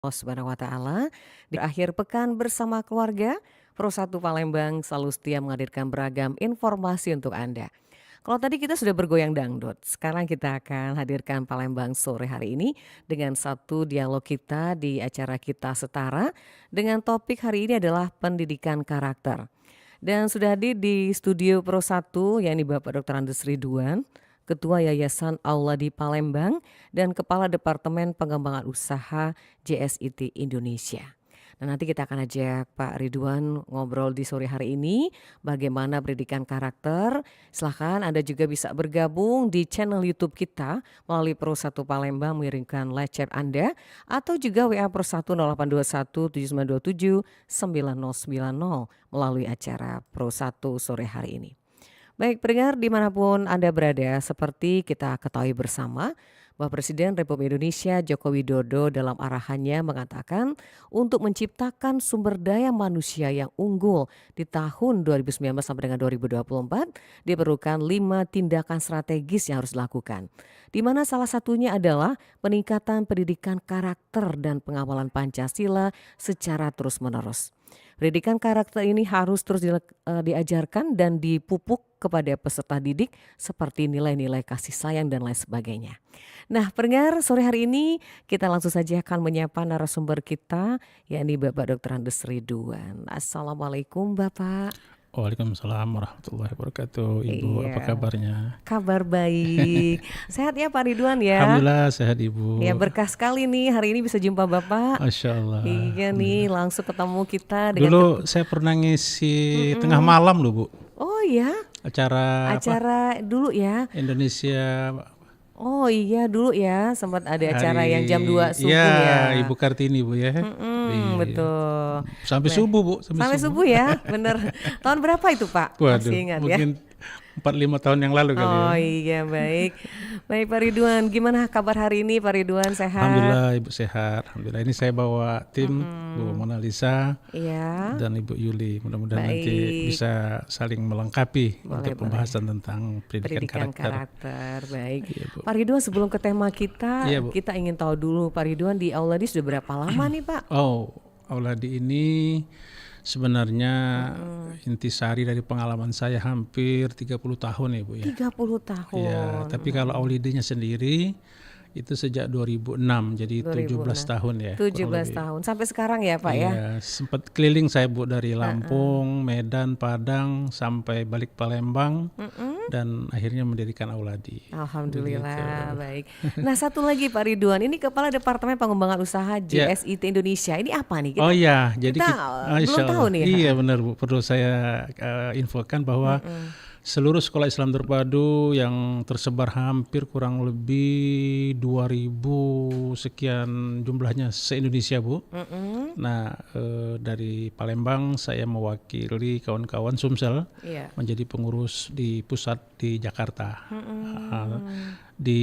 Allah Subhanahu wa taala. Di akhir pekan bersama keluarga, Pro1 Palembang selalu setia menghadirkan beragam informasi untuk Anda. Kalau tadi kita sudah bergoyang dangdut, sekarang kita akan hadirkan Palembang sore hari ini dengan satu dialog kita di acara Kita Setara dengan topik hari ini adalah pendidikan karakter. Dan sudah hadir di studio Pro1 yakni Bapak Dr. Andes Ridwan, Ketua Yayasan Auladi Palembang dan Kepala Departemen Pengembangan Usaha JSIT Indonesia. Nah, nanti kita akan ajak Pak Ridwan ngobrol di sore hari ini bagaimana pendidikan karakter. Silahkan Anda juga bisa bergabung di channel YouTube kita melalui Pro1 Palembang mengirimkan live chat Anda atau juga WA Pro1 0821 7927 9090 melalui acara Pro1 sore hari ini. Baik pendengar dimanapun Anda berada, seperti kita ketahui bersama bahwa Presiden Republik Indonesia Joko Widodo dalam arahannya mengatakan untuk menciptakan sumber daya manusia yang unggul di tahun 2019 sampai dengan 2024 diperlukan 5 tindakan strategis yang harus dilakukan. Di mana salah satunya adalah peningkatan pendidikan karakter dan pengawalan Pancasila secara terus-menerus. Pendidikan karakter ini harus terus diajarkan dan dipupuk kepada peserta didik seperti nilai-nilai kasih sayang dan lain sebagainya. Nah, pendengar sore hari ini kita langsung saja akan menyapa narasumber kita yakni Bapak Dr. Andes Ridwan. Assalamualaikum Bapak. Waalaikumsalam warahmatullahi wabarakatuh. Ibu, apa Iya, kabarnya? kabar baik. Sehat ya Pak Ridwan ya? Alhamdulillah sehat Ya Ibu. berkah sekali nih hari ini bisa jumpa Bapak. Masya Allah. Iya nih Alhamdulillah. langsung ketemu kita dengan Dulu saya pernah ngisi tengah Mm-mm. malam loh Bu. Oh ya, Acara apa? acara dulu ya. Indonesia Oh iya dulu ya sempat ada acara yang jam 2 hari, subuh ya ya. Ibu Kartini Bu ya. Mm-mm, Iya. betul. Sampai Baik. subuh Bu, sampai Sampai subuh. subuh ya, bener. Tahun berapa itu Pak? Waduh, Masih ingat ya? mungkin 4-5 tahun yang lalu kali ya. Oh iya baik. Baik Pak Ridwan, gimana kabar hari ini Pak Ridwan, sehat? Alhamdulillah Ibu sehat. Alhamdulillah ini saya bawa tim Bu Mona Lisa Iya, dan Ibu Yuli. Mudah-mudahan nanti baik. bisa saling melengkapi Boleh, untuk pembahasan tentang Pendidikan pendidikan karakter. karakter, baik. Iya, Bu. Pak Ridwan sebelum ke tema kita, Iya, Bu. kita ingin tahu dulu Pak Ridwan di Auladi sudah berapa lama nih Pak? Oh, Auladi ini sebenarnya intisari dari pengalaman saya hampir 30 tahun ya, Bu ya. 30 tahun. Iya, tapi kalau Aulidinya sendiri itu sejak 2006, jadi 17 2006. tahun ya. 17 tahun. Sampai sekarang ya Pak ya? Iya, sempat keliling saya Bu dari Lampung, Medan, Padang sampai balik Palembang dan akhirnya mendirikan Auladi. Alhamdulillah, Begitu. baik. Nah satu lagi Pak Ridwan, ini Kepala Departemen Pengembangan Usaha Ya. JSIT Indonesia. Ini apa nih? Oh iya, jadi kita Masya belum tahu Allah. nih. Iya benar Bu, perlu saya infokan bahwa seluruh sekolah Islam terpadu yang tersebar hampir kurang lebih 2000 sekian jumlahnya se-Indonesia Bu. Nah dari Palembang saya mewakili kawan-kawan Sumsel Iya. menjadi pengurus di pusat di Jakarta. Di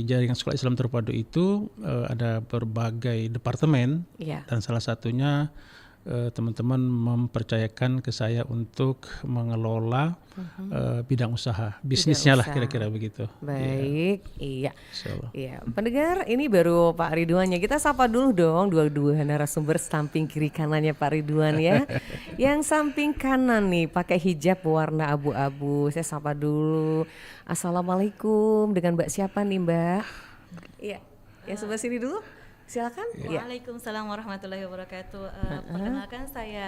jaringan sekolah Islam terpadu itu ada berbagai departemen Iya. dan salah satunya teman-teman mempercayakan ke saya untuk mengelola bidang usaha, bisnisnya lah usaha. kira-kira begitu. Baik, iya. Insyaallah. Iya, pendengar ini baru Pak Ridwannya. Kita sapa dulu dong dua-dua narasumber samping kiri kanannya Pak Ridwan ya. Yang samping kanan nih pakai hijab warna abu-abu. Saya sapa dulu. Assalamualaikum. Dengan Mbak siapa nih Mbak? Iya, yang sebelah sini dulu. Silakan. Iya. Waalaikumsalam warahmatullahi wabarakatuh. Perkenalkan saya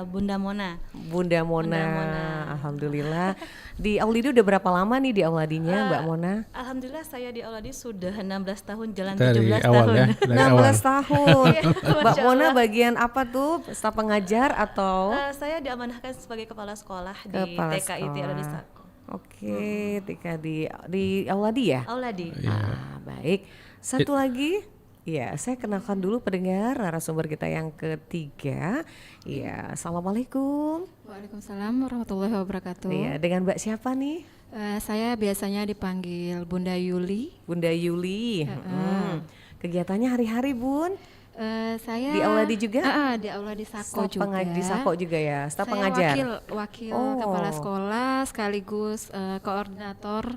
Bunda Mona. Bunda Mona. Bunda Mona. Alhamdulillah. Di Auladi udah berapa lama nih di Auladinya Mbak Mona? Alhamdulillah saya di Auladi sudah 16 tahun, jalan Dari 17 awal tahun. ya, dari awal. 16 tahun. Iya, Mbak Masya Mona Allah. bagian apa tuh? Staf pengajar atau Saya diamanahkan sebagai kepala sekolah di kepala TKIT sekolah? Indonesia. Oke, Tika di Auladi ya? Auladi. Baik. Satu lagi. Ya, saya kenalkan dulu pendengar narasumber kita yang ketiga. Ya, assalamualaikum. Waalaikumsalam warahmatullahi wabarakatuh. Iya, dengan Mbak siapa nih? Saya biasanya dipanggil Bunda Yuli. Bunda Yuli. Kegiatannya hari-hari Bun? Saya Di Auladi juga? di Auladi Sako Staf juga. di Sako juga ya, staf Saya pengajar. wakil Oh. kepala sekolah sekaligus koordinator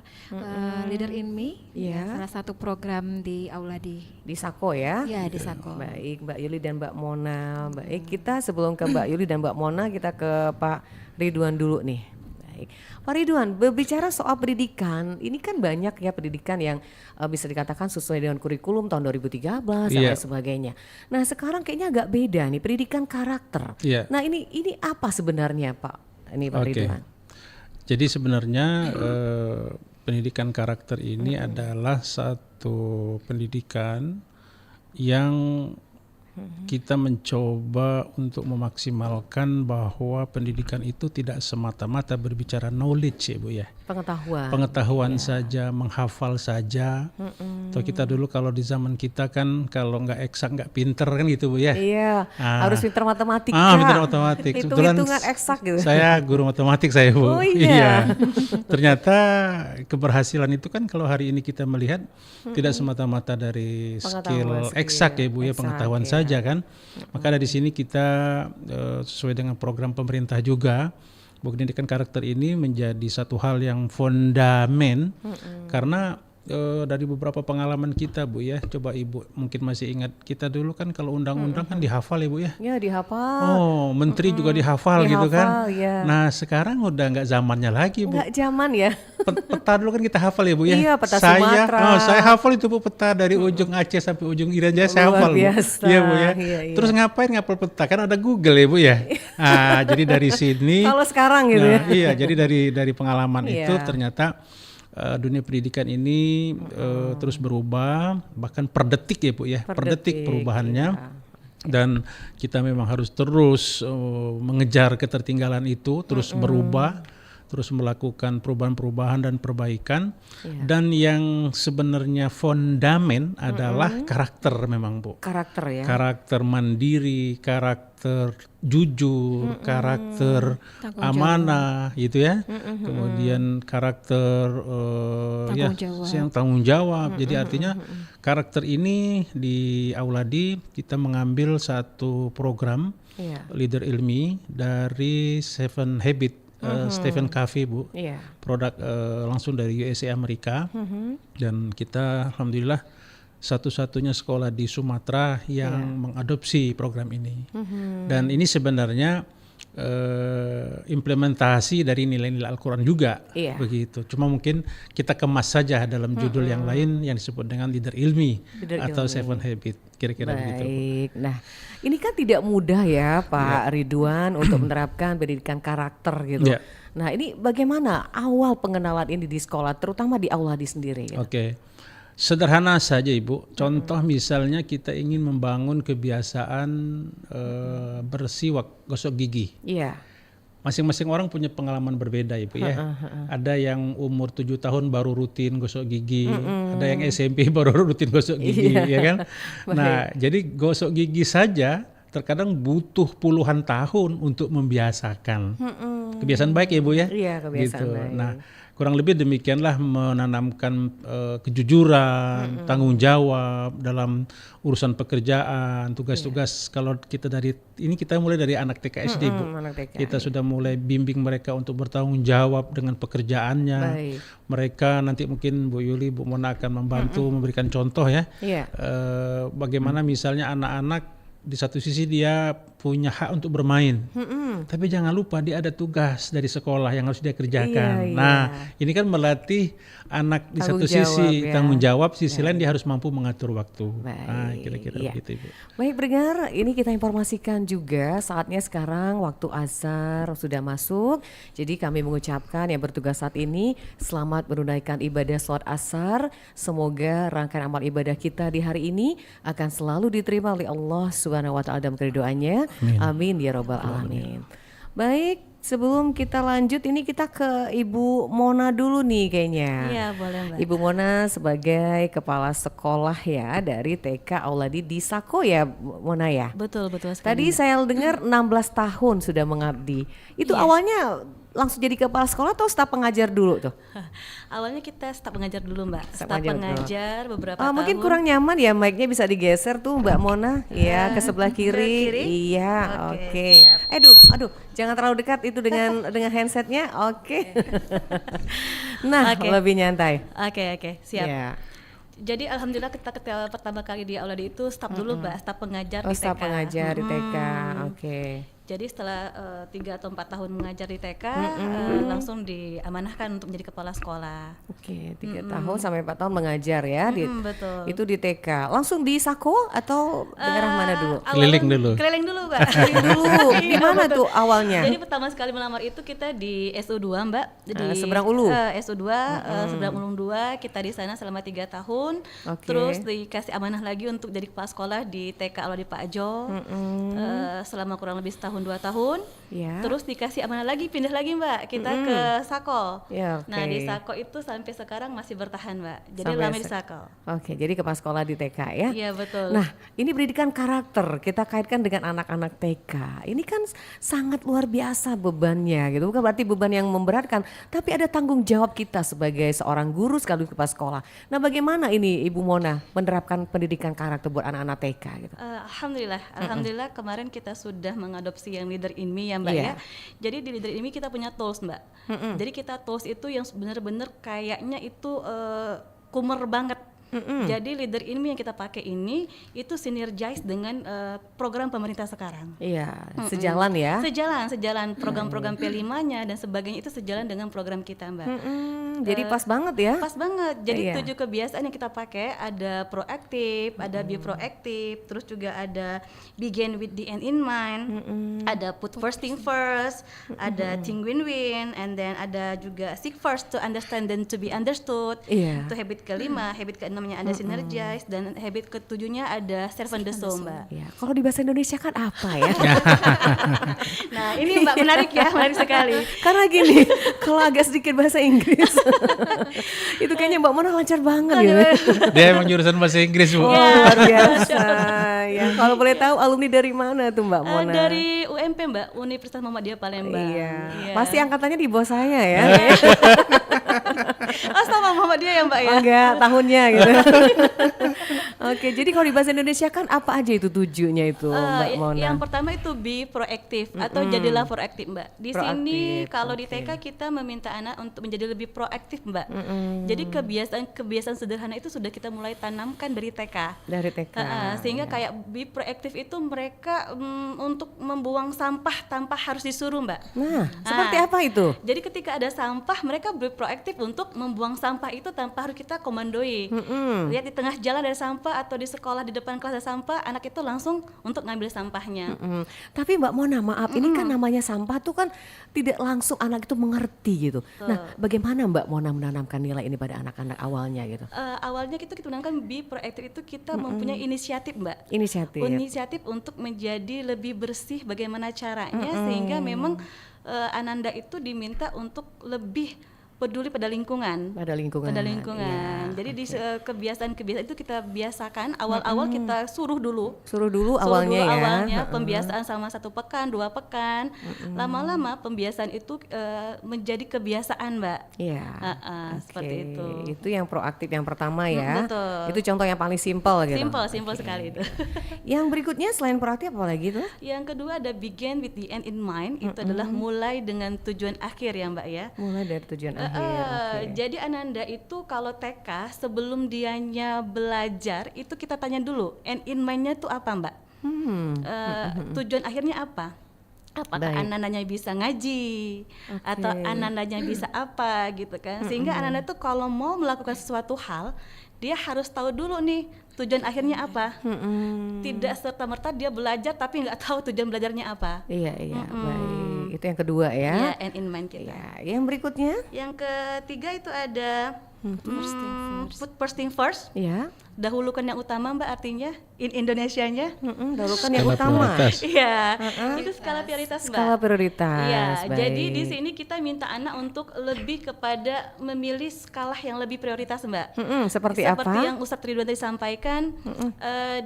Leader in Me, Iya. salah satu program di Auladi. Di Sako ya. Ya, di Sako. Baik, Mbak Yuli dan Mbak Mona. Baik, kita sebelum ke Mbak Yuli dan Mbak Mona, kita ke Pak Ridwan dulu nih. Baik, Pak Ridwan, berbicara soal pendidikan, ini kan banyak ya pendidikan yang bisa dikatakan sesuai dengan kurikulum tahun 2013 dan Iya. lain sebagainya. Nah, sekarang kayaknya agak beda nih, pendidikan karakter. Iya. Nah, ini apa sebenarnya, Pak? Ini Pak Oke. Ridwan. Jadi sebenarnya pendidikan karakter ini adalah satu pendidikan yang kita mencoba untuk memaksimalkan bahwa pendidikan itu tidak semata-mata berbicara knowledge ya Bu ya. Pengetahuan saja, menghafal saja. Atau kita dulu kalau di zaman kita kan kalau nggak eksak nggak pinter kan gitu Bu ya. Iya, harus pinter matematika. Pinter matematik. Kebetulan Hitung-hitungan eksak gitu. Saya guru matematik saya Bu. Oh iya. Ternyata keberhasilan itu kan kalau hari ini kita melihat tidak semata-mata dari Pengetahuan skill eksak ya Bu ya, eksak, pengetahuan ya. saja kan. Maka dari sini kita sesuai dengan program pemerintah juga bahwa pendidikan karakter ini menjadi satu hal yang fondamen karena dari beberapa pengalaman kita Bu ya, coba Ibu mungkin masih ingat kita dulu kan kalau undang-undang kan dihafal ya Bu ya. Ya dihafal. Oh, menteri juga dihafal gitu kan. Ya. Nah, sekarang udah nggak zamannya lagi Bu. Nggak zaman ya. Peta dulu kan kita hafal ya Bu ya. Iya, peta Sumatera. Saya hafal itu Bu, peta dari ujung Aceh sampai ujung Irian Jaya saya Luar hafal Bu. biasa. Iya Bu ya. Iya, iya. Terus ngapain ngapal peta? Kan ada Google ya Bu ya. Jadi dari sini. Kalau sekarang gitu ya. Iya, jadi dari pengalaman Iya. itu ternyata dunia pendidikan ini terus berubah, bahkan per detik ya Bu ya, per detik perubahannya. iya. Dan kita memang harus terus mengejar ketertinggalan itu, terus berubah, terus melakukan perubahan-perubahan dan perbaikan. Dan yang sebenarnya fondamen adalah karakter memang Bu. Karakter ya. Karakter mandiri, karakter jujur, karakter amanah gitu ya. Kemudian karakter yang tanggung jawab. Jadi artinya karakter ini di Auladi kita mengambil satu program Leader Ilmi dari Seven Habit Stephen Covey Bu. Produk langsung dari USA Amerika. Dan kita alhamdulillah satu-satunya sekolah di Sumatera yang mengadopsi program ini. Dan ini sebenarnya implementasi dari nilai-nilai Al-Quran juga, begitu. Cuma mungkin kita kemas saja dalam judul yang lain yang disebut dengan Leader Ilmi atau Seven Habit, kira-kira begitu. Baik. Nah, ini kan tidak mudah ya Pak Ridwan untuk menerapkan pendidikan karakter gitu. Nah, ini bagaimana awal pengenalan ini di sekolah, terutama di Auladi sendiri? Gitu? Oke. Sederhana saja Ibu, contoh misalnya kita ingin membangun kebiasaan bersiwak, gosok gigi. Iya. Masing-masing orang punya pengalaman berbeda Ibu ya. Ada yang umur 7 tahun baru rutin gosok gigi, ada yang SMP baru rutin gosok gigi, ya kan. Nah, jadi gosok gigi saja terkadang butuh puluhan tahun untuk membiasakan. Kebiasaan baik ya Bu ya. Iya, kebiasaan baik. Nah, kurang lebih demikianlah menanamkan kejujuran, tanggung jawab dalam urusan pekerjaan, tugas-tugas. Kalau kita kita mulai dari anak TK SD Bu. Kita sudah mulai bimbing mereka untuk bertanggung jawab dengan pekerjaannya. Mereka nanti mungkin Bu Yuli, Bu Mona akan membantu memberikan contoh ya. Bagaimana misalnya anak-anak di satu sisi dia punya hak untuk bermain, tapi jangan lupa dia ada tugas dari sekolah yang harus dia kerjakan. Nah, ini kan melatih anak di satu sisi tanggung jawab, sisi lain dia harus mampu mengatur waktu. Nah, kira-kira begitu Ibu. Baik pendengar, ini kita informasikan juga saatnya sekarang waktu azhar sudah masuk. Jadi kami mengucapkan yang bertugas saat ini selamat menunaikan ibadah sholat azhar. Semoga rangkaian amal ibadah kita di hari ini akan selalu diterima oleh Allah Subhanahu wa taala dalam keridoannya. Amin ya rabbal alamin. Baik, sebelum kita lanjut ini kita ke Ibu Mona dulu nih kayaknya. Iya, boleh Mbak. Ibu Mona sebagai kepala sekolah ya dari TK Auladi di Sako ya Bu Mona ya. Betul sekali. Tadi Mbak. saya dengar 16 tahun sudah mengabdi. Itu Iya. awalnya langsung jadi kepala sekolah atau staf pengajar dulu tuh? Awalnya kita staf pengajar dulu Mbak. Staf Staf pengajar dulu. pengajar beberapa Ah, tahun. mungkin kurang nyaman ya mic-nya bisa digeser tuh Mbak Mona. Iya, ke sebelah kiri. kiri? Iya, Oke, oke. siap. Aduh, jangan terlalu dekat itu dengan handsetnya. Oke. Nah, Oke. lebih nyantai. Oke, siap. Iya. Jadi alhamdulillah kita ketika pertama kali di Auladi itu staf dulu Mbak, staf pengajar Oh, di TK. staf pengajar di TK. Oke. Jadi setelah 3 atau 4 tahun mengajar di TK, langsung diamanahkan untuk menjadi kepala sekolah. Oke, 3 tahun sampai 4 tahun mengajar ya Betul. itu di TK. Langsung di Sako atau daerah mana dulu? Keliling dulu. Keliling dulu Mbak. Keliling dulu. Di Iya, mana betul. tuh awalnya? Jadi pertama sekali melamar itu kita di SU2 Mbak. Jadi Seberang Ulu? SU2, Seberang Ulung 2, kita di sana selama 3 tahun. Oke. Terus dikasih amanah lagi untuk jadi kepala sekolah di TK Auladi Pak Jo. Selama kurang lebih setahun 2 tahun. Ya. Terus dikasih amanah lagi, pindah lagi Mbak, kita ke Sako. Ya, oke. Nah di Sako itu sampai sekarang masih bertahan Mbak. Jadi Sampai lama di Sako. Oke, jadi kepala sekolah di TK ya. Iya betul. Nah, ini pendidikan karakter kita kaitkan dengan anak-anak TK. Ini kan sangat luar biasa bebannya gitu. Bukan berarti beban yang memberatkan, tapi ada tanggung jawab kita sebagai seorang guru sekaligus kepala sekolah. Nah, bagaimana ini Ibu Mona menerapkan pendidikan karakter buat anak-anak TK gitu? Alhamdulillah kemarin kita sudah mengadopsi yang Leader in Me ya Mbak Iya. ya. Jadi di Leader in Me kita punya tools Mbak. Jadi kita tools itu yang benar-benar kayaknya itu kumer banget. Jadi Leader in Me yang kita pakai ini itu synergize dengan program pemerintah sekarang. Iya, sejalan ya. Sejalan program-program P5-nya dan sebagainya itu sejalan dengan program kita Mbak. Jadi pas banget ya. Pas banget. Jadi Iya. 7 kebiasaan yang kita pakai ada proaktif, ada be proaktif, terus juga ada begin with the end in mind, ada put first thing first, ada think win-win, and then ada juga seek first to understand then to be understood. Iya. Itu habit kelima, habit keenamnya ada synergize, dan habit ketujuhnya ada serve and the soul Mbak. Iya. Kalau di bahasa Indonesia kan apa ya? Nah ini Mbak menarik ya, menarik sekali. Karena gini, kalau agak sedikit bahasa Inggris, itu kayaknya Mbak Mona lancar banget gitu. Dia emang jurusan bahasa Inggris, Bu. Oh, luar biasa. Ya, kalau boleh tahu alumni dari mana tuh Mbak Mona? Dari UMP Mbak, Universitas Muhammadiyah Palembang. Iya. Pasti angkatannya di bawah saya ya. Oh sama Muhammadiyah ya Mbak ya? Enggak, tahunnya gitu. Oke, jadi kalau di bahasa Indonesia kan apa aja itu tujuannya itu Mbak Mona? Yang pertama itu be proaktif atau jadilah proaktif Mbak. Di sini Proaktif, kalau di oke. TK kita meminta anak untuk menjadi lebih proaktif Mbak. Jadi kebiasaan sederhana itu sudah kita mulai tanamkan dari TK. Dari TK. Sehingga kayak be proaktif itu mereka untuk membuang sampah tanpa harus disuruh Mbak. Nah, seperti apa itu? Jadi ketika ada sampah mereka be proaktif untuk membuang sampah itu tanpa harus kita komandoi. Lihat di tengah jalan ada sampah atau di sekolah di depan kelas ada sampah, anak itu langsung untuk ngambil sampahnya. Tapi Mbak Mona, maaf, ini kan namanya sampah tuh kan tidak langsung anak itu mengerti gitu. Nah, bagaimana Mbak Mona menanamkan nilai ini pada anak-anak awalnya gitu? Awalnya kita menangkan be proaktif itu kita mempunyai inisiatif Mbak. Inisiatif. Untuk menjadi lebih bersih bagaimana caranya sehingga memang Ananda itu diminta untuk lebih peduli pada lingkungan. Pada lingkungan. Iya, Jadi di kebiasaan-kebiasaan itu kita biasakan awal-awal kita suruh dulu awalnya ya. awalnya pembiasaan sama 1 pekan, 2 pekan. Lama-lama pembiasaan itu menjadi kebiasaan, Mbak. Iya. Seperti itu. Itu yang proaktif yang pertama ya. Betul. Itu contoh yang paling simpel gitu. Simpel sekali itu. Yang berikutnya selain proaktif apa lagi tuh? Yang kedua ada begin with the end in mind. Itu adalah mulai dengan tujuan akhir ya, Mbak ya. Mulai dari tujuan akhir. Oke. Jadi Ananda itu kalau TK sebelum dianya belajar itu kita tanya dulu end in mind-nya tuh apa Mbak? Tujuan akhirnya apa? Apakah Baik. Anandanya bisa ngaji atau Anandanya bisa apa gitu kan? Sehingga Ananda tuh kalau mau melakukan sesuatu hal dia harus tahu dulu nih tujuan akhirnya apa. Tidak serta-merta dia belajar tapi nggak tahu tujuan belajarnya apa. Iya, baik. Itu yang kedua ya. Ya, end in mind kita. Ya, yang berikutnya? Yang ketiga itu ada put first thing first. Ya. dahulukan yang utama Mbak, artinya Indonesianya. Dahulukan yang Skala utama. prioritas. Iya, itu skala prioritas Mbak. Skala prioritas. Iya, baik. jadi di sini kita minta anak untuk lebih kepada memilih skala yang lebih prioritas Mbak. Seperti Seperti apa? yang Ustadz Ridwan tadi sampaikan,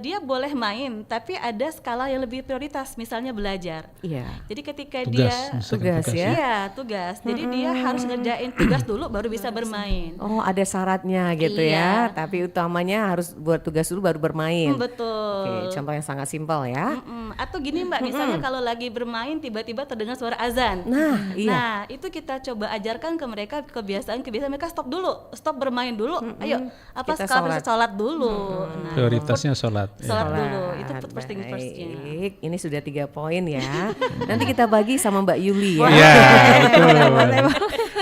dia boleh main, tapi ada skala yang lebih prioritas, misalnya belajar. Iya. Jadi ketika Tugas, dia misalkan Tugas ya? Iya, tugas. Jadi dia harus ngerjain tugas dulu baru bisa bermain. Oh, ada syaratnya gitu ya. Iya. Tapi utamanya harus buat tugas dulu baru bermain. Betul. Oke, contoh yang sangat simpel ya. Atau gini Mbak, misalnya kalau lagi bermain tiba-tiba terdengar suara azan. Nah, iya. Nah, itu kita coba ajarkan ke mereka kebiasaan mereka stop dulu, stop bermain dulu. Ayo, apa Kita sekarang sholat dulu. Nah, Prioritasnya sholat. Ya. sholat dulu. Sholat, Itu first thing first-nya. baik. Ini sudah 3 poin ya. Nanti kita bagi sama Mbak Yuli ya. Iya, betul.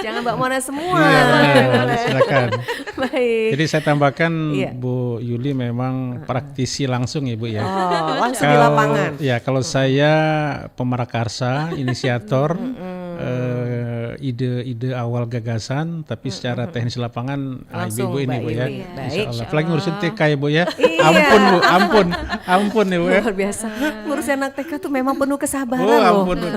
Jangan Mbak Mona semua. Iya, benar. Silakan. Baik. Jadi saya tambahkan Iya. Bu Yuli memang praktisi langsung ya Bu ya. Oh, langsung di lapangan. Ya, kalau saya pemrakarsa, inisiator, ide-ide awal gagasan, tapi secara teknis lapangan Langsung ibu-ibu ini Mbak Bu ya. Yuli. Baik. Insya Allah. Apalagi ngurusin TK ya Bu ya. Iya. Ampun Bu, ampun ya Bu ya. Luar biasa. Ngurus anak TK tuh memang penuh kesabaran Oh loh. ampun, Bu.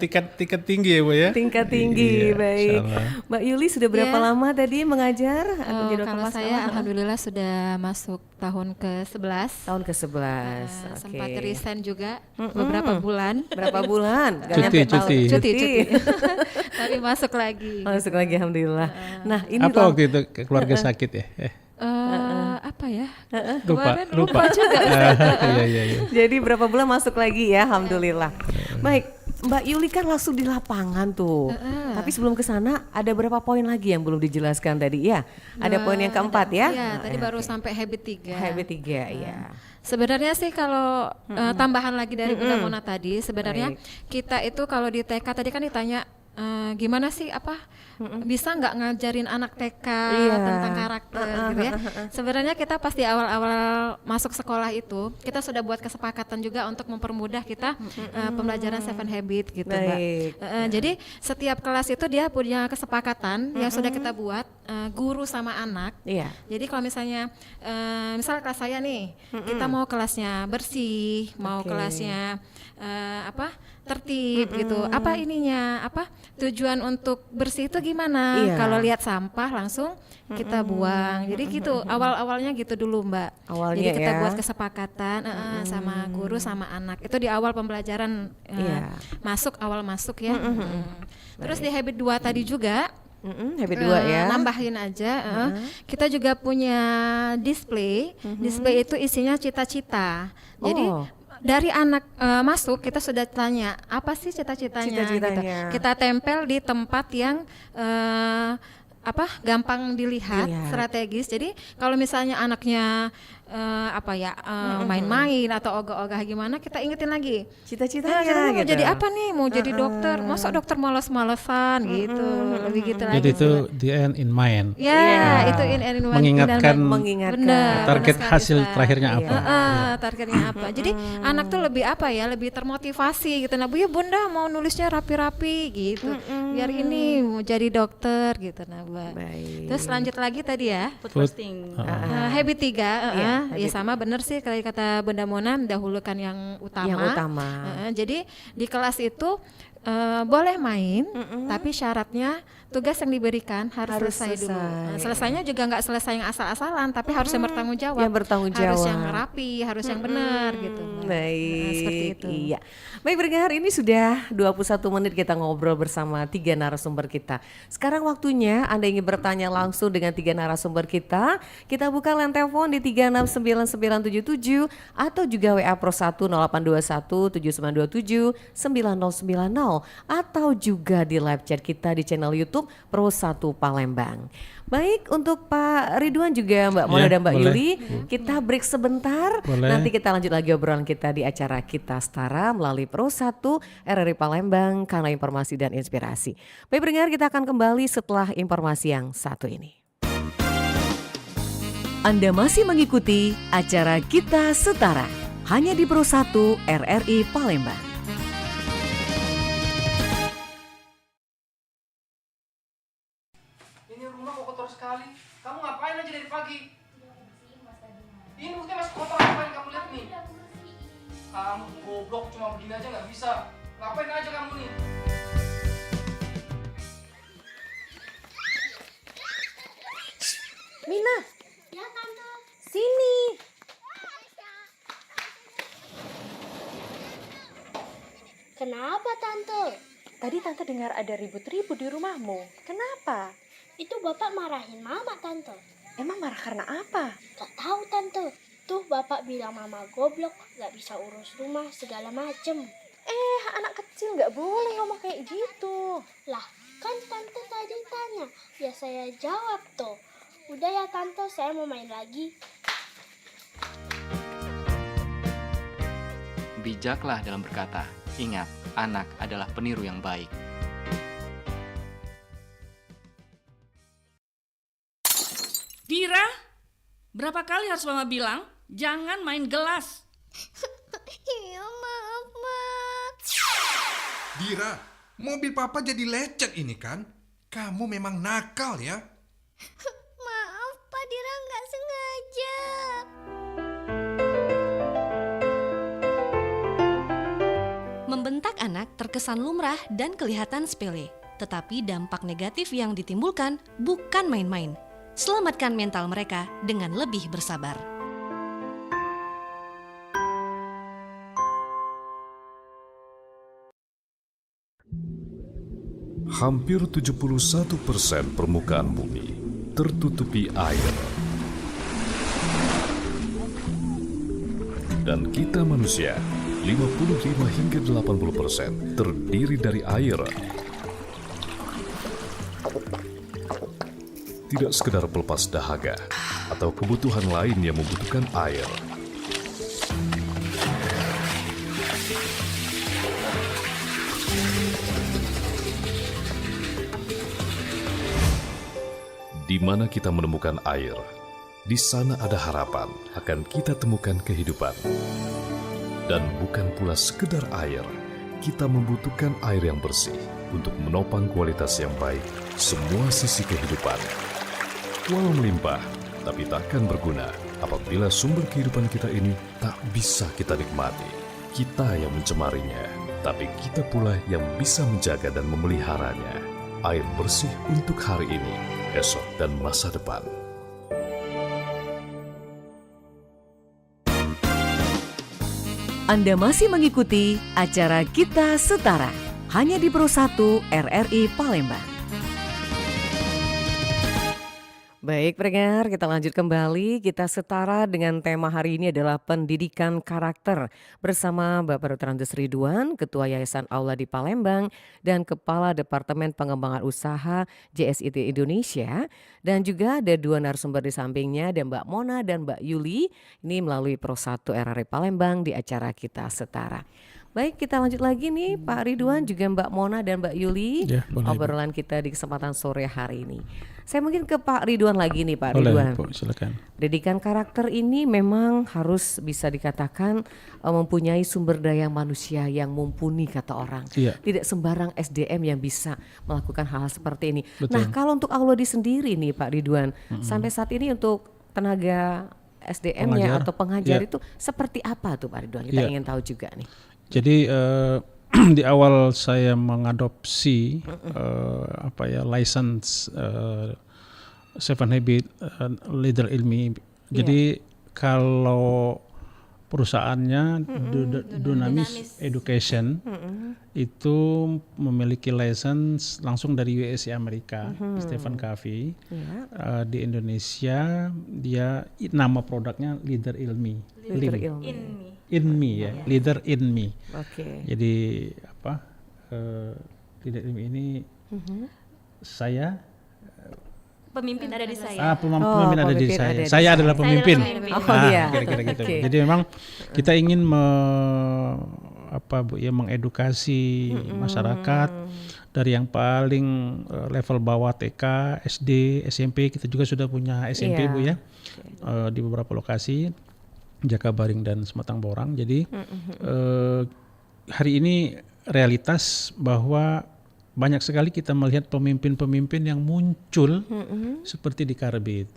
Tingkat tinggi ya Bu ya. Tingkat tinggi, Iya, baik. insyaallah. Mbak Yuli sudah berapa Iya. lama tadi mengajar? Menjadi dokter Kalau masalah? saya alhamdulillah sudah masuk tahun ke-11. Tahun ke-11. Sempat Oke. resign juga beberapa bulan. Berapa bulan? Gak Cuti, nyampe tahun. cuti. Cuti. Tapi masuk lagi. Masuk lagi alhamdulillah. Nah, ini Apa waktu itu keluarga sakit ya? Apa ya? Lupa, Kemarin lupa. juga. Iya, iya, iya. jadi berapa bulan masuk lagi ya alhamdulillah. Baik, Mbak Yuli kan langsung di lapangan tuh. Tapi sebelum ke sana ada berapa poin lagi yang belum dijelaskan tadi ya? Ada poin yang keempat ya? Iya, tadi baru sampai habit 3. Habit 3 ya. Sebenarnya sih kalau tambahan lagi dari Bunda Mona tadi, sebenarnya kita itu kalau di TK tadi kan ditanya gimana sih bisa nggak ngajarin anak TK tentang karakter gitu ya. Sebenarnya kita pasti awal-awal masuk sekolah itu kita sudah buat kesepakatan juga untuk mempermudah kita pembelajaran 7 habit gitu Mbak. Baik. Jadi setiap kelas itu dia punya kesepakatan yang sudah kita buat guru sama anak. Iya. Jadi kalau misalnya misal kelas saya nih, kita mau kelasnya bersih, mau kelasnya tertib gitu. Apa ininya? Tujuan untuk bersih itu gimana? Iya. Kalau lihat sampah langsung kita buang. Jadi gitu. Awal-awalnya gitu dulu, Mbak. Awalnya Jadi kita ya. buat kesepakatan sama guru sama anak. Itu di awal pembelajaran Iya. awal masuk ya. Terus di habit 2 tadi juga Habit 2 ya. nambahin aja. Kita juga punya display. Display itu isinya cita-cita. Jadi Oh. dari anak masuk kita sudah tanya apa sih cita-citanya. Cita-citanya. Gitu. Kita tempel di tempat yang gampang dilihat, Iya. strategis. Jadi kalau misalnya anaknya main-main atau ogah-ogah gimana, kita ingetin lagi. Cita-citanya Kita mau gitu. jadi apa nih? Mau jadi dokter? Masa dokter malas-malesan gitu? Lebih gitu lagi. Jadi itu the end in mind. Ya, itu in Mengingatkan Mengingatkan. target sekali, hasil Ustaz. terakhirnya apa. Targetnya apa? Jadi anak tuh lebih lebih termotivasi gitu. Nah, Bu ya Bunda mau nulisnya rapi-rapi gitu. Biar ini mau jadi dokter gitu. Nah, Bu. Baik. Terus lanjut lagi tadi ya. Food fasting. Habit 3, habit. ya sama bener sih kalau kata Bunda Mona mendahulukan yang utama. Yang utama. Jadi di kelas itu boleh main, tapi syaratnya tugas yang diberikan harus selesai dulu. Selesainya juga nggak selesai yang asal-asalan, tapi harus yang bertanggung jawab. Yang bertanggung Harus jawab. yang rapi, harus yang benar gitu. Baik, Seperti itu. Iya. Baik pendengar, ini sudah 21 menit kita ngobrol bersama 3 narasumber kita. Sekarang waktunya Anda ingin bertanya langsung dengan 3 narasumber kita. Kita buka line telepon di 369977 atau juga WA Pro 1 0821 7927 9090 atau juga di live chat kita di channel YouTube Pro 1 Palembang. Baik, untuk Pak Ridwan juga Mbak Mona Ya, dan Mbak boleh. Yuli, kita break sebentar. Boleh. Nanti kita lanjut lagi obrolan kita di acara Kita Setara melalui Pro 1 RRI Palembang, Kanal Informasi dan Inspirasi. Baik pendengar, kita akan kembali setelah informasi yang satu ini. Anda masih mengikuti acara Kita Setara hanya di Pro 1 RRI Palembang. Ini rumah kok kotor sekali. Kamu ngapain aja dari pagi? nih. Kamu goblok cuma begini aja nggak bisa. Ngapain aja kamu nih? Mina, Ya tante. sini. Kenapa tante? Tadi tante dengar ada ribut-ribut di rumahmu. Kenapa? Itu bapak marahin mama tante. Emang marah karena apa? Gak tahu tante. Tuh bapak bilang mama goblok, gak bisa urus rumah segala macem. Anak kecil nggak boleh ngomong kayak gitu. Lah, kan tante tadi tanya. Ya saya jawab tuh. Udah ya tante, saya mau main lagi. Bijaklah dalam berkata. Ingat, anak adalah peniru yang baik. Dira, berapa kali harus mama bilang jangan main gelas? Iya maaf ma. Dira, mobil papa jadi lecet ini kan? Kamu memang nakal ya? Maaf Pak Dira nggak sengaja. Membentak anak terkesan lumrah dan kelihatan sepele, tetapi dampak negatif yang ditimbulkan bukan main-main. Selamatkan mental mereka dengan lebih bersabar. Hampir 71% permukaan bumi tertutupi air. Dan kita manusia, 55 hingga 80% terdiri dari air. Tidak sekedar pelepas dahaga atau kebutuhan lain yang membutuhkan air. Di mana kita menemukan air, di sana ada harapan akan kita temukan kehidupan. Dan bukan pula sekedar air, kita membutuhkan air yang bersih untuk menopang kualitas yang baik semua sisi kehidupan. Walau melimpah, tapi takkan berguna apabila sumber kehidupan kita ini tak bisa kita nikmati. Kita yang mencemarinya, tapi kita pula yang bisa menjaga dan memeliharanya. Air bersih untuk hari ini, esok, dan masa depan. Anda masih mengikuti acara Kita Setara hanya di Pro 1 RRI Palembang. Baik pendengar, kita lanjut kembali. Kita setara dengan tema hari ini adalah pendidikan karakter bersama Bapak Dr. Andes Ridwan, Ketua Yayasan Aula di Palembang dan Kepala Departemen Pengembangan Usaha JSIT Indonesia. Dan juga ada dua narasumber di sampingnya, ada Mbak Mona dan Mbak Yuli. Ini melalui Pro 1 RRI Palembang di acara Kita Setara. Baik, kita lanjut lagi nih Pak Ridwan, juga Mbak Mona dan Mbak Yuli. Ya, boleh, obrolan kita di kesempatan sore hari ini. Saya mungkin ke Pak Ridwan lagi nih Pak Boleh, Ridwan. Bu, silakan. Pendidikan karakter ini memang harus bisa dikatakan mempunyai sumber daya manusia yang mumpuni kata orang. Iya. Tidak sembarang SDM yang bisa melakukan hal seperti ini. Betul. Nah kalau untuk Auladi sendiri nih Pak Ridwan, sampai saat ini untuk tenaga SDM-nya Pengajar, atau pengajar iya. itu seperti apa tuh Pak Ridwan? Kita Iya. ingin tahu juga nih. Jadi di awal saya mengadopsi license Seven Habit Leader Ilmi. Jadi kalau perusahaannya Dunamis Education itu memiliki license langsung dari USA Amerika, Stephen Covey. Di Indonesia dia nama produknya Leader Ilmi. Leader Lim. ilmu. InMe ya, Leader InMe. Oke. Jadi Leader InMe ini saya Pemimpin ada di saya. pemimpin ada di pemimpin saya. ada di Saya adalah saya. pemimpin. Saya adalah pemimpin. Oh, iya. Kira-kira gitu. Oke. Jadi memang kita ingin mengedukasi masyarakat dari yang paling level bawah TK, SD, SMP. Kita juga sudah punya SMP Iya. Bu ya, di beberapa lokasi, Jakabaring dan Sematang Borang. Jadi hari ini realitas bahwa banyak sekali kita melihat pemimpin-pemimpin yang muncul seperti di Karbit.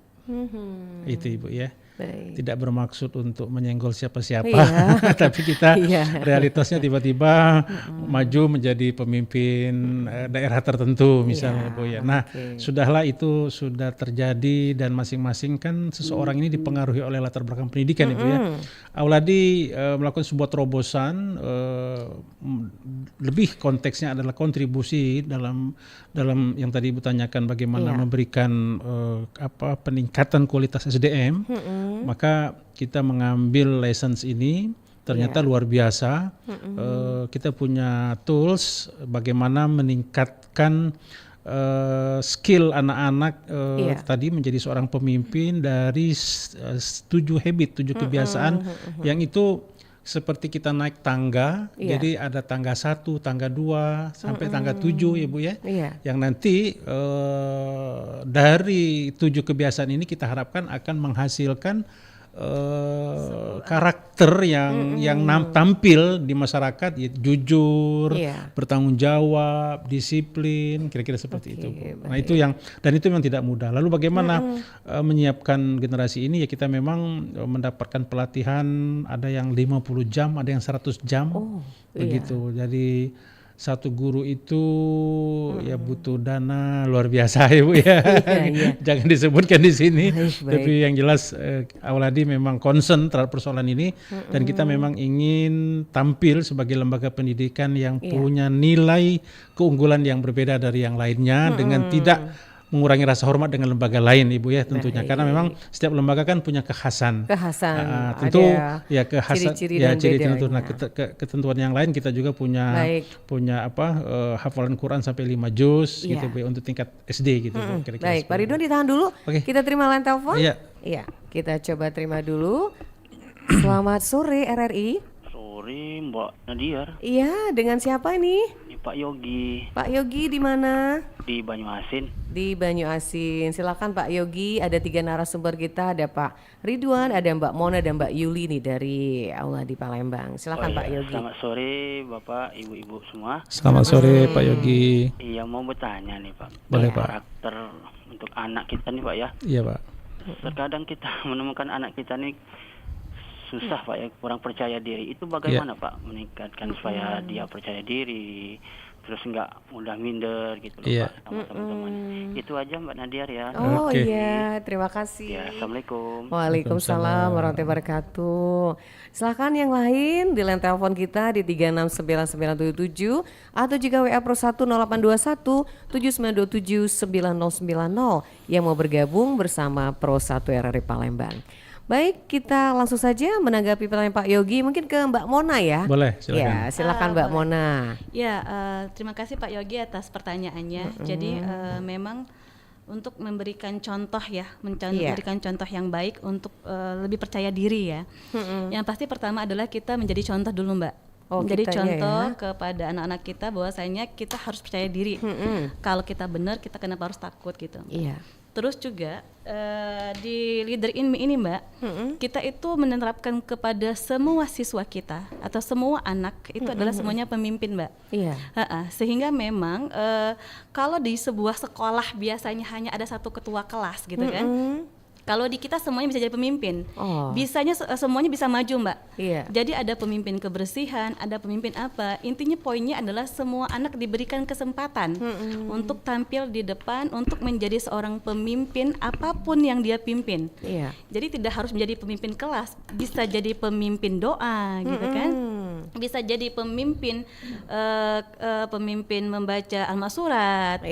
Itu Ibu ya. Baik. Tidak bermaksud untuk menyenggol siapa-siapa, Iya. tapi kita Iya. realitasnya tiba-tiba maju menjadi pemimpin daerah tertentu misalnya, Bu ya. Nah, sudahlah itu sudah terjadi dan masing-masing kan seseorang ini dipengaruhi oleh latar belakang pendidikan, Ibu ya. Auladi melakukan sebuah terobosan, lebih konteksnya adalah kontribusi dalam yang tadi Ibu tanyakan bagaimana memberikan peningkatan kualitas SDM. Maka kita mengambil license ini ternyata luar biasa. Kita punya tools bagaimana meningkatkan skill anak-anak tadi menjadi seorang pemimpin dari 7 kebiasaan yang itu seperti kita naik tangga. Jadi ada tangga 1, tangga 2 sampai tangga 7 ya Bu ya. Yang nanti dari 7 kebiasaan ini kita harapkan akan menghasilkan karakter yang tampil di masyarakat, ya, jujur, bertanggung jawab, disiplin, kira-kira seperti itu. Nah itu itu memang tidak mudah. Lalu bagaimana menyiapkan generasi ini? Ya kita memang mendapatkan pelatihan, ada yang 50 jam, ada yang 100 jam, begitu. Jadi satu guru itu ya butuh dana luar biasa ya Bu ya. Jangan disebutkan di sini. Tapi yang jelas Auladi memang concern terhadap persoalan ini dan kita memang ingin tampil sebagai lembaga pendidikan yang punya nilai keunggulan yang berbeda dari yang lainnya dengan tidak mengurangi rasa hormat dengan lembaga lain Ibu ya tentunya. Karena memang setiap lembaga kan punya kekhasan. Tentu ya kekhasan ciri-ciri tertentu. Nah, ketentuan yang lain kita juga punya hafalan Quran sampai 5 juz gitu Bu untuk tingkat SD gitu Bu. Kira-kira baik, Pak Ridwan ditahan dulu. Kita terima line telepon. Iya, kita coba terima dulu. Selamat sore RRI. Sore Mbak Nadiar. Iya, dengan siapa ini? Pak Yogi. Pak Yogi di mana? Di Banyuasin. Di Banyuasin. Silakan Pak Yogi, ada 3 narasumber kita, ada Pak Ridwan, ada Mbak Mona dan Mbak Yuli nih dari Auladi Palembang. Silakan Pak Yogi. Selamat sore Bapak, Ibu-ibu semua. Selamat sore Pak Yogi. Iya, mau bertanya nih Pak. Boleh Pak. Karakter untuk anak kita nih Pak ya. Iya Pak. Terkadang kita menemukan anak kita nih susah Pak ya, kurang percaya diri. Itu bagaimana Pak meningkatkan supaya dia percaya diri, terus nggak mudah minder gitu loh Pak sama teman-teman. Itu aja Mbak Nadiar ya. Iya, terima kasih. Ya, Assalamualaikum. Waalaikumsalam warahmatullahi wabarakatuh. Silakan yang lain di line telepon kita di 3699977 atau juga WA Pro 10821 7927 9090 yang mau bergabung bersama Pro 1 RRI Palembang. Baik, kita langsung saja menanggapi pertanyaan Pak Yogi. Mungkin ke Mbak Mona ya. Boleh, silakan. Ya, silakan Mbak Mona. Ya, terima kasih Pak Yogi atas pertanyaannya. Jadi memang untuk memberikan contoh ya, memberikan contoh yang baik untuk lebih percaya diri ya. Yang pasti pertama adalah kita menjadi contoh dulu Mbak. Menjadi contoh kepada anak-anak kita bahwasanya kita harus percaya diri. Kalau kita benar, kita kenapa harus takut gitu. Iya. Terus juga di Leader in Me ini Mbak, kita itu menerapkan kepada semua siswa kita atau semua anak itu adalah semuanya pemimpin Mbak. Iya. Sehingga memang kalau di sebuah sekolah biasanya hanya ada satu ketua kelas gitu kan. Kalau di kita semuanya bisa jadi pemimpin, semuanya bisa maju Mbak. Jadi ada pemimpin kebersihan, ada pemimpin apa. Intinya poinnya adalah semua anak diberikan kesempatan untuk tampil di depan, untuk menjadi seorang pemimpin apapun yang dia pimpin. Jadi tidak harus menjadi pemimpin kelas, bisa jadi pemimpin doa gitu kan. Bisa jadi pemimpin pemimpin membaca Al-Masurat.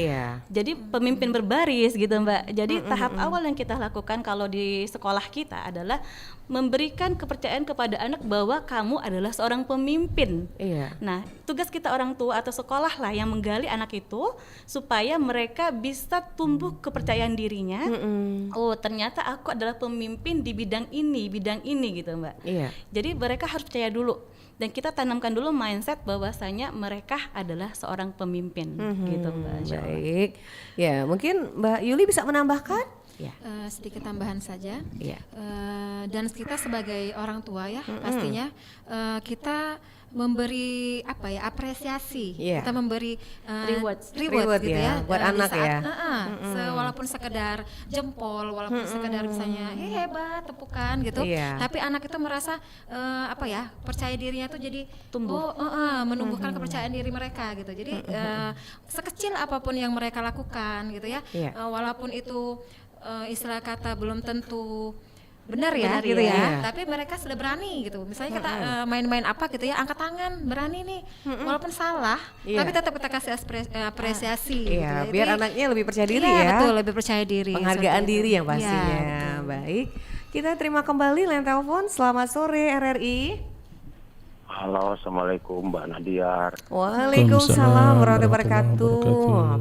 Jadi pemimpin berbaris gitu Mbak. Jadi tahap awal yang kita lakukan kalau di sekolah kita adalah memberikan kepercayaan kepada anak bahwa kamu adalah seorang pemimpin. Nah, tugas kita orang tua atau sekolah lah yang menggali anak itu supaya mereka bisa tumbuh kepercayaan dirinya. Oh, ternyata aku adalah pemimpin di bidang ini gitu Mbak. Jadi mereka harus percaya dulu. Dan kita tanamkan dulu mindset bahwasanya mereka adalah seorang pemimpin gitu Mbak. Baik. Ya, mungkin Mbak Yuli bisa menambahkan? Ya. Sedikit tambahan saja. Iya. Dan kita sebagai orang tua ya pastinya kita memberi apresiasi. Iya. Kita memberi Reward gitu ya, buat di anak saat, ya. walaupun sekedar jempol, walaupun sekedar misalnya hebat tepukan gitu. Iya. Tapi anak itu merasa percaya dirinya tuh jadi tumbuh, menumbuhkan kepercayaan diri mereka gitu. Jadi sekecil apapun yang mereka lakukan gitu ya, Iya. walaupun itu istilah kata belum tentu benar ya Benar gitu ya. ya, Iya. tapi mereka sudah berani gitu. Misalnya kita main-main apa gitu ya, angkat tangan, berani nih, walaupun salah, Iya. tapi tetap kita kasih apresiasi. Iya, gitu. biar Jadi, anaknya lebih percaya diri iya, ya. betul, lebih percaya diri. Penghargaan seperti diri itu. yang pastinya. Iya, betul. Baik. Kita terima kembali line telepon. Selamat sore RRI. Halo, Assalamualaikum Mbak Nadiar. Waalaikumsalam warahmatullahi wabarakatuh.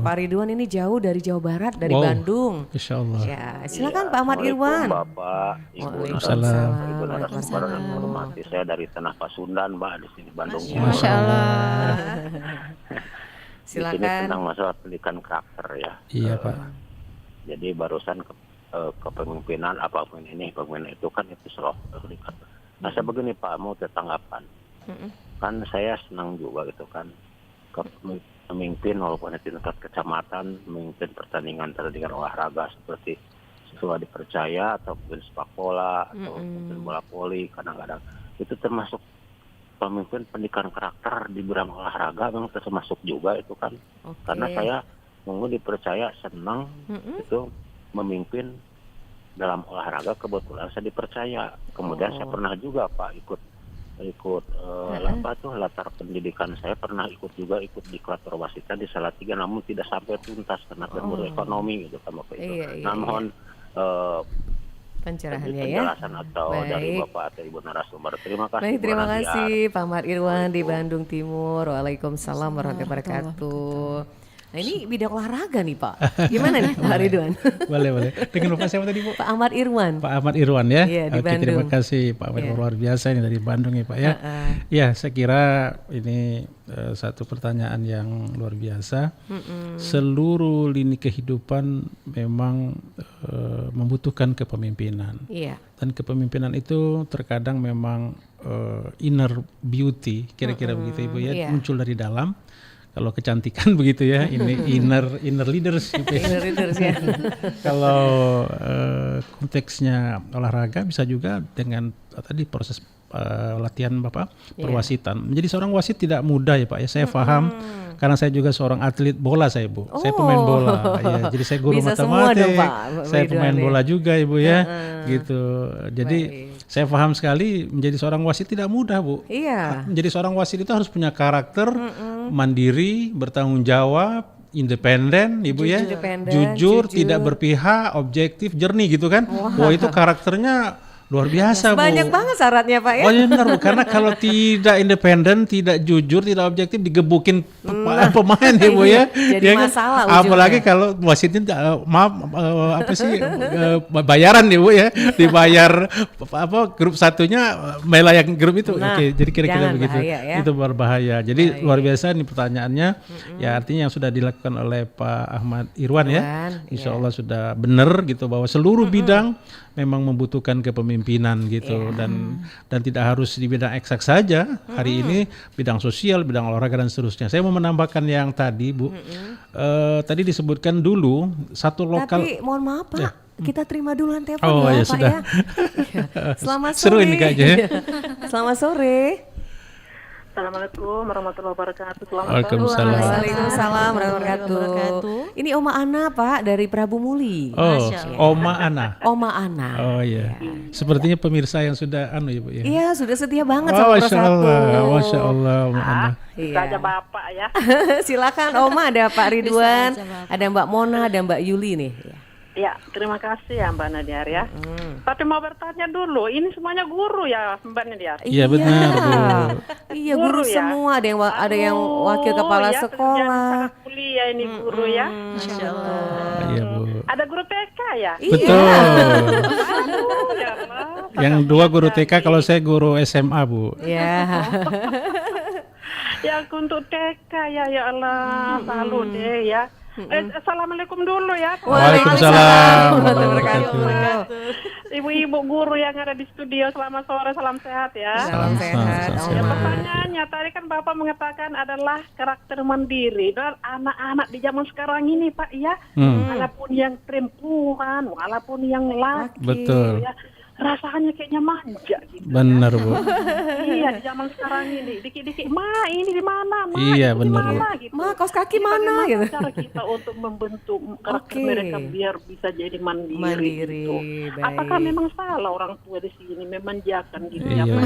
Pak Ridwan ini jauh dari Jawa Barat, dari Wow. Bandung. Insya Allah. Ya, silakan Pak Ahmad Irwan. Bapak, Ibu Waalaikumsalam. Ibu narasumber dan hormati, saya dari Tanah Pasundan, Mbak, di sini Bandung. Masya Allah. Di sini Silakan. tentang masalah pendidikan karakter ya. Iya Pak. Jadi barusan kepemimpinan apapun ini, kepemimpinan itu kan itu selalu pendidikan. Nah, saya begini Pak, mau tanggapan. Kan saya senang juga gitu kan memimpin walaupun di tingkat kecamatan, memimpin pertandingan olahraga seperti siswa dipercaya atau mungkin sepak bola atau mungkin bola voli, kadang-kadang itu termasuk pemimpin pendidikan karakter di bidang olahraga, memang termasuk juga itu kan. Karena saya mungkin dipercaya senang itu memimpin dalam olahraga, kebetulan saya dipercaya. Kemudian saya pernah juga Pak ikut latar pendidikan saya pernah ikut di klater wasitan di Salatiga, namun tidak sampai tuntas karena terganggu ekonomi gitu kan Bapak itu. Iya. Mohon pencerahannya ya. penjelasan atau dari Baik. Bapak atau Ibu narasumber. Terima kasih. Baik, Bu terima Nadia. kasih Pak Ahmad Irwan di Bandung Timur. Waalaikumsalam warahmatullahi wabarakatuh. Nah ini bidang olahraga nih Pak. Gimana nih Pak Ridwan? Boleh. Dengan Bapak siapa tadi Bu? Pak Ahmad Irwan. Pak Ahmad Irwan ya. Iya, di Oke, terima Bandung. kasih Pak Ahmad, luar biasa ini dari Bandung ya Pak ya. Ya, saya kira ini satu pertanyaan yang luar biasa. Seluruh lini kehidupan memang membutuhkan kepemimpinan. Iya. Dan kepemimpinan itu terkadang memang inner beauty, kira-kira begitu Ibu ya, Iya. muncul dari dalam. Kalau kecantikan begitu ya, ini inner leaders gitu ya. Inner leaders ya. Kalau konteksnya olahraga bisa juga dengan tadi proses latihan Bapak perwasitan. Menjadi seorang wasit tidak mudah ya Pak ya. Saya paham karena saya juga seorang atlet bola saya Bu. Saya pemain bola. Ya, jadi saya guru Bisa semua matematik. dong, Pak Saya Ridwan pemain ya. bola juga Ibu ya. Gitu. Jadi saya paham sekali menjadi seorang wasit tidak mudah Bu. Iya. Menjadi seorang wasit itu harus punya karakter, mandiri, bertanggung jawab, independen, Ibu ya, jujur, tidak berpihak, objektif, jernih gitu kan. Wah itu karakternya luar biasa Bu. Banyak banget syaratnya Pak ya. Oh iya benar Bu, karena kalau tidak independen, tidak jujur, tidak objektif, digebukin pemain ya Bu ya. Jadi Ya kan? masalah ujungnya. Apalagi kalau wasitnya bayaran ya Bu ya, dibayar grup satunya bela yang grup itu. Nah, Oke, jadi kira-kira jangan begitu. bahaya ya. Itu berbahaya. Jadi luar biasa nih pertanyaannya. Ya artinya yang sudah dilakukan oleh Pak Ahmad Irwan ya. Insya Allah sudah benar gitu bahwa seluruh bidang memang membutuhkan kepemimpinan gitu dan tidak harus di bidang eksak saja. Hari ini bidang sosial, bidang olahraga dan seterusnya. Saya mau menambahkan yang tadi Bu. Tadi disebutkan dulu satu lokal. Tapi mohon maaf Pak, kita terima dulu telepon Oh, ya ya, Pak sudah. ya. Selamat sore. Seru ini kayaknya ya. Selamat sore. Assalamualaikum warahmatullahi wabarakatuh. Waalaikumsalam. Waalaikumsalam warahmatullahi wabarakatuh. Ini Oma Ana Pak dari Prabu Muli. Oh, Oma Ana. Oma Ana. Oh iya. Sepertinya pemirsa yang sudah ya Bu ya. Iya, sudah setia banget Oh, sama Masya Pro Allah, Satu. Masya Allah, Oma Ana. Iya. Saja Bapak ya. Silakan Oma, ada Pak Ridwan, ada Mbak Mona, ada Mbak Yuli nih. Ya, terima kasih ya Mbak Nadiar ya. Tapi mau bertanya dulu, ini semuanya guru ya Mbak Nadiar? Iya benar Bu. Iya guru ya? semua, ada yang wakil kepala ya, sekolah. Kuliah ini guru ya. Masya Allah. Iya Bu. Ada guru TK ya? Betul. Aduh, ya Allah. Yang dua guru TK, kalau saya guru SMA Bu. Ya. Ya untuk TK ya Allah, selalu deh ya. Assalamualaikum dulu ya. Waalaikumsalam warahmatullahi Ibu-ibu guru yang ada di studio, selamat sore, salam sehat ya. Salam sehat. Ya, pertanyaannya tadi kan Bapak mengatakan adalah karakter mandiri. Dan anak-anak di zaman sekarang ini Pak ya, walaupun yang perempuan, walaupun yang laki, Betul. ya, rasanya kayaknya manja gitu. Benar, Bu. Iya, di zaman sekarang ini dikit-dikit, "Ma, ini di mana? Ma, Iya, itu di benar, mana?" gitu. Ma, kaos kaki Jadi mana bagaimana gitu. cara kita untuk membentuk karakter mereka biar bisa jadi mandiri, gitu. baik. Apakah memang salah orang tua di sini memanjakan gitu ya? Iya.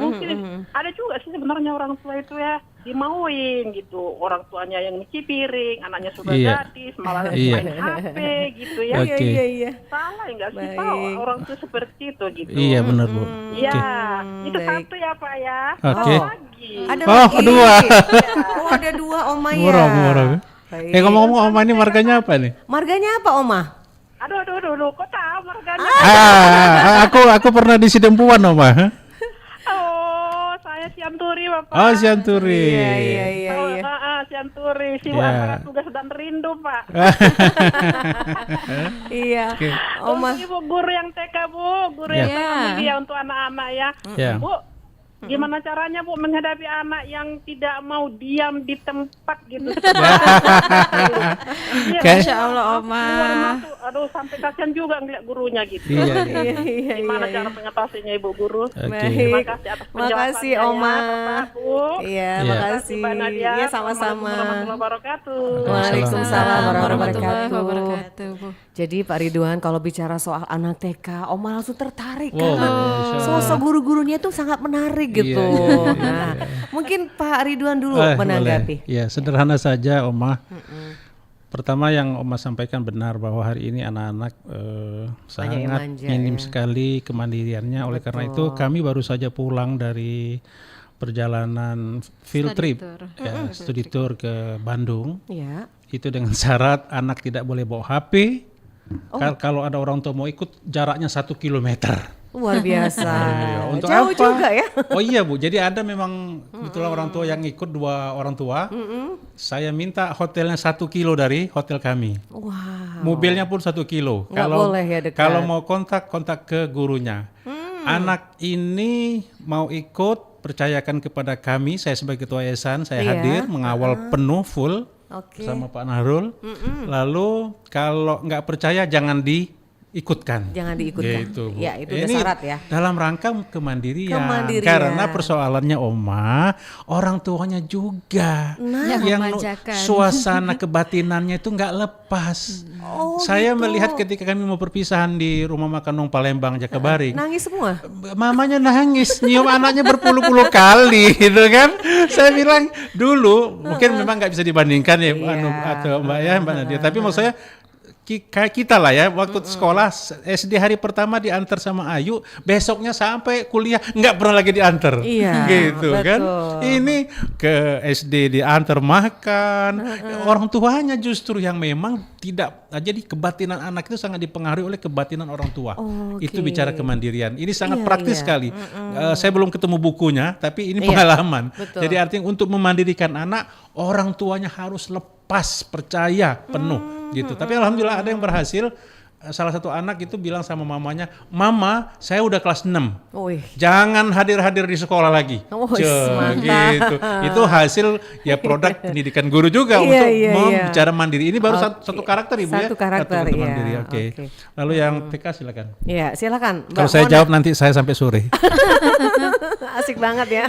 Mungkin ada juga sih sebenarnya orang tua itu ya dimauin gitu, orang tuanya yang nyuci piring, anaknya sudah Iya. gadis, malah Iya. main HP gitu ya. Oke. Iya. Salah enggak sih Pak orang tua seperti itu gitu. Iya, benar, Bu. Iya, Oke. itu satu ya Pak ya. Oke. Satu lagi. Ada Oh, lagi. dua. Oh, ada 2 Oma ya. Murah. Baik. Ngomong-ngomong Oma ini marganya apa nih? Marganya apa, Oma? Aduh, kok tahu marganya? Aku pernah di Sidempuan, Oma. Oh, saya Sianturi Bapak. Oh, Sianturi. Iya. Sianturi, si Ya. antara tugas dan rindu Pak. Iya. Oke. Oma. Ibu guru yang TK Bu, guru Ya. yang TK ya untuk anak-anak ya. Ya. Bu, gimana caranya Bu menghadapi anak yang tidak mau diam di tempat gitu? Iya, Kayak- Masya Allah, Oma. keluar masuk, aduh sampai kasihan juga ngeliat gurunya gitu. Iya. Gimana cara mengatasinya Ibu Guru? Oke. Terima kasih atas penjelasannya. Makasih, Oma. Ya, Bapak, Bu. Iya, Iya. makasih. Mbak Nadia. Iya, sama-sama. Assalamualaikum warahmatullahi wabarakatuh. Waalaikumsalam warahmatullahi wabarakatuh, wabarakatuh. Jadi Pak Ridwan kalau bicara soal anak TK, Oma langsung tertarik Wow, karena Masya Allah. sosok guru-gurunya itu sangat menarik gitu. Iya. Nah, mungkin Pak Ridwan dulu Boleh. menanggapi. Ya, sederhana saja, Oma. Pertama yang Oma sampaikan benar bahwa hari ini anak-anak sangat yang manja, minim ya. sekali kemandiriannya. Oleh karena itu kami baru saja pulang dari perjalanan field Study trip, tour. ya, studi tour ke Bandung. Ya. Itu dengan syarat anak tidak boleh bawa HP. Kalau ada orang tua mau ikut, jaraknya 1 kilometer. Luar biasa. Iya, untuk Jauh apa? juga ya. Oh iya Bu, jadi ada memang betul orang tua yang ikut, 2 orang tua. Saya minta hotelnya 1 kilo dari hotel kami. Wow. Mobilnya pun 1 kilo. Nggak boleh ya dekat. Kalau mau kontak ke gurunya. Anak ini mau ikut, percayakan kepada kami. Saya sebagai ketua yayasan, saya Iya. hadir mengawal penuh full Oke. sama Pak Nahrul. Lalu kalau nggak percaya jangan diikutkan. Jangan diikutkan. Gitu, Bu. Ya, itu udah Ini syarat ya. dalam rangka kemandirian. Kemandirian. Karena persoalannya Oma, orang tuanya juga Nah, yang memanjakan. suasana kebatinannya itu nggak lepas. Saya melihat ketika kami mau perpisahan di rumah makan Nong Palembang Jakabaring, Nangis semua. mamanya nangis, nyium anaknya berpuluh-puluh kali, gitu kan? Saya bilang dulu, mungkin memang nggak bisa dibandingkan ya, Anu, atau Mbak ya, Mbak Nadia. Tapi maksud saya kayak kita lah ya, waktu sekolah SD hari pertama diantar sama Ayu, besoknya sampai kuliah nggak pernah lagi diantar, Iya, gitu kan? betul. Ini ke SD diantar makan, orang tuanya justru yang memang tidak. Jadi kebatinan anak itu sangat dipengaruhi oleh kebatinan orang tua. Oke. Itu bicara kemandirian. Ini sangat Iya, praktis iya. sekali. Saya belum ketemu bukunya, tapi ini Iya, pengalaman. betul. Jadi artinya untuk memandirikan anak, orang tuanya harus lepas percaya penuh, gitu. Tapi alhamdulillah ada yang berhasil. Salah satu anak itu bilang sama mamanya, "Mama, saya udah kelas 6. Wih. Jangan hadir-hadir di sekolah lagi." Mantap. Gitu. Itu hasil ya produk pendidikan guru juga Iya, untuk iya. bicara mandiri. Ini baru Oke. satu karakter Ibu ya. Satu karakter, Untuk iya. mandiri. Oke. Oke. Lalu yang TK silakan. Ya, silakan. Mbak Kalau saya Mona. jawab nanti saya sampai sore. Asik banget ya.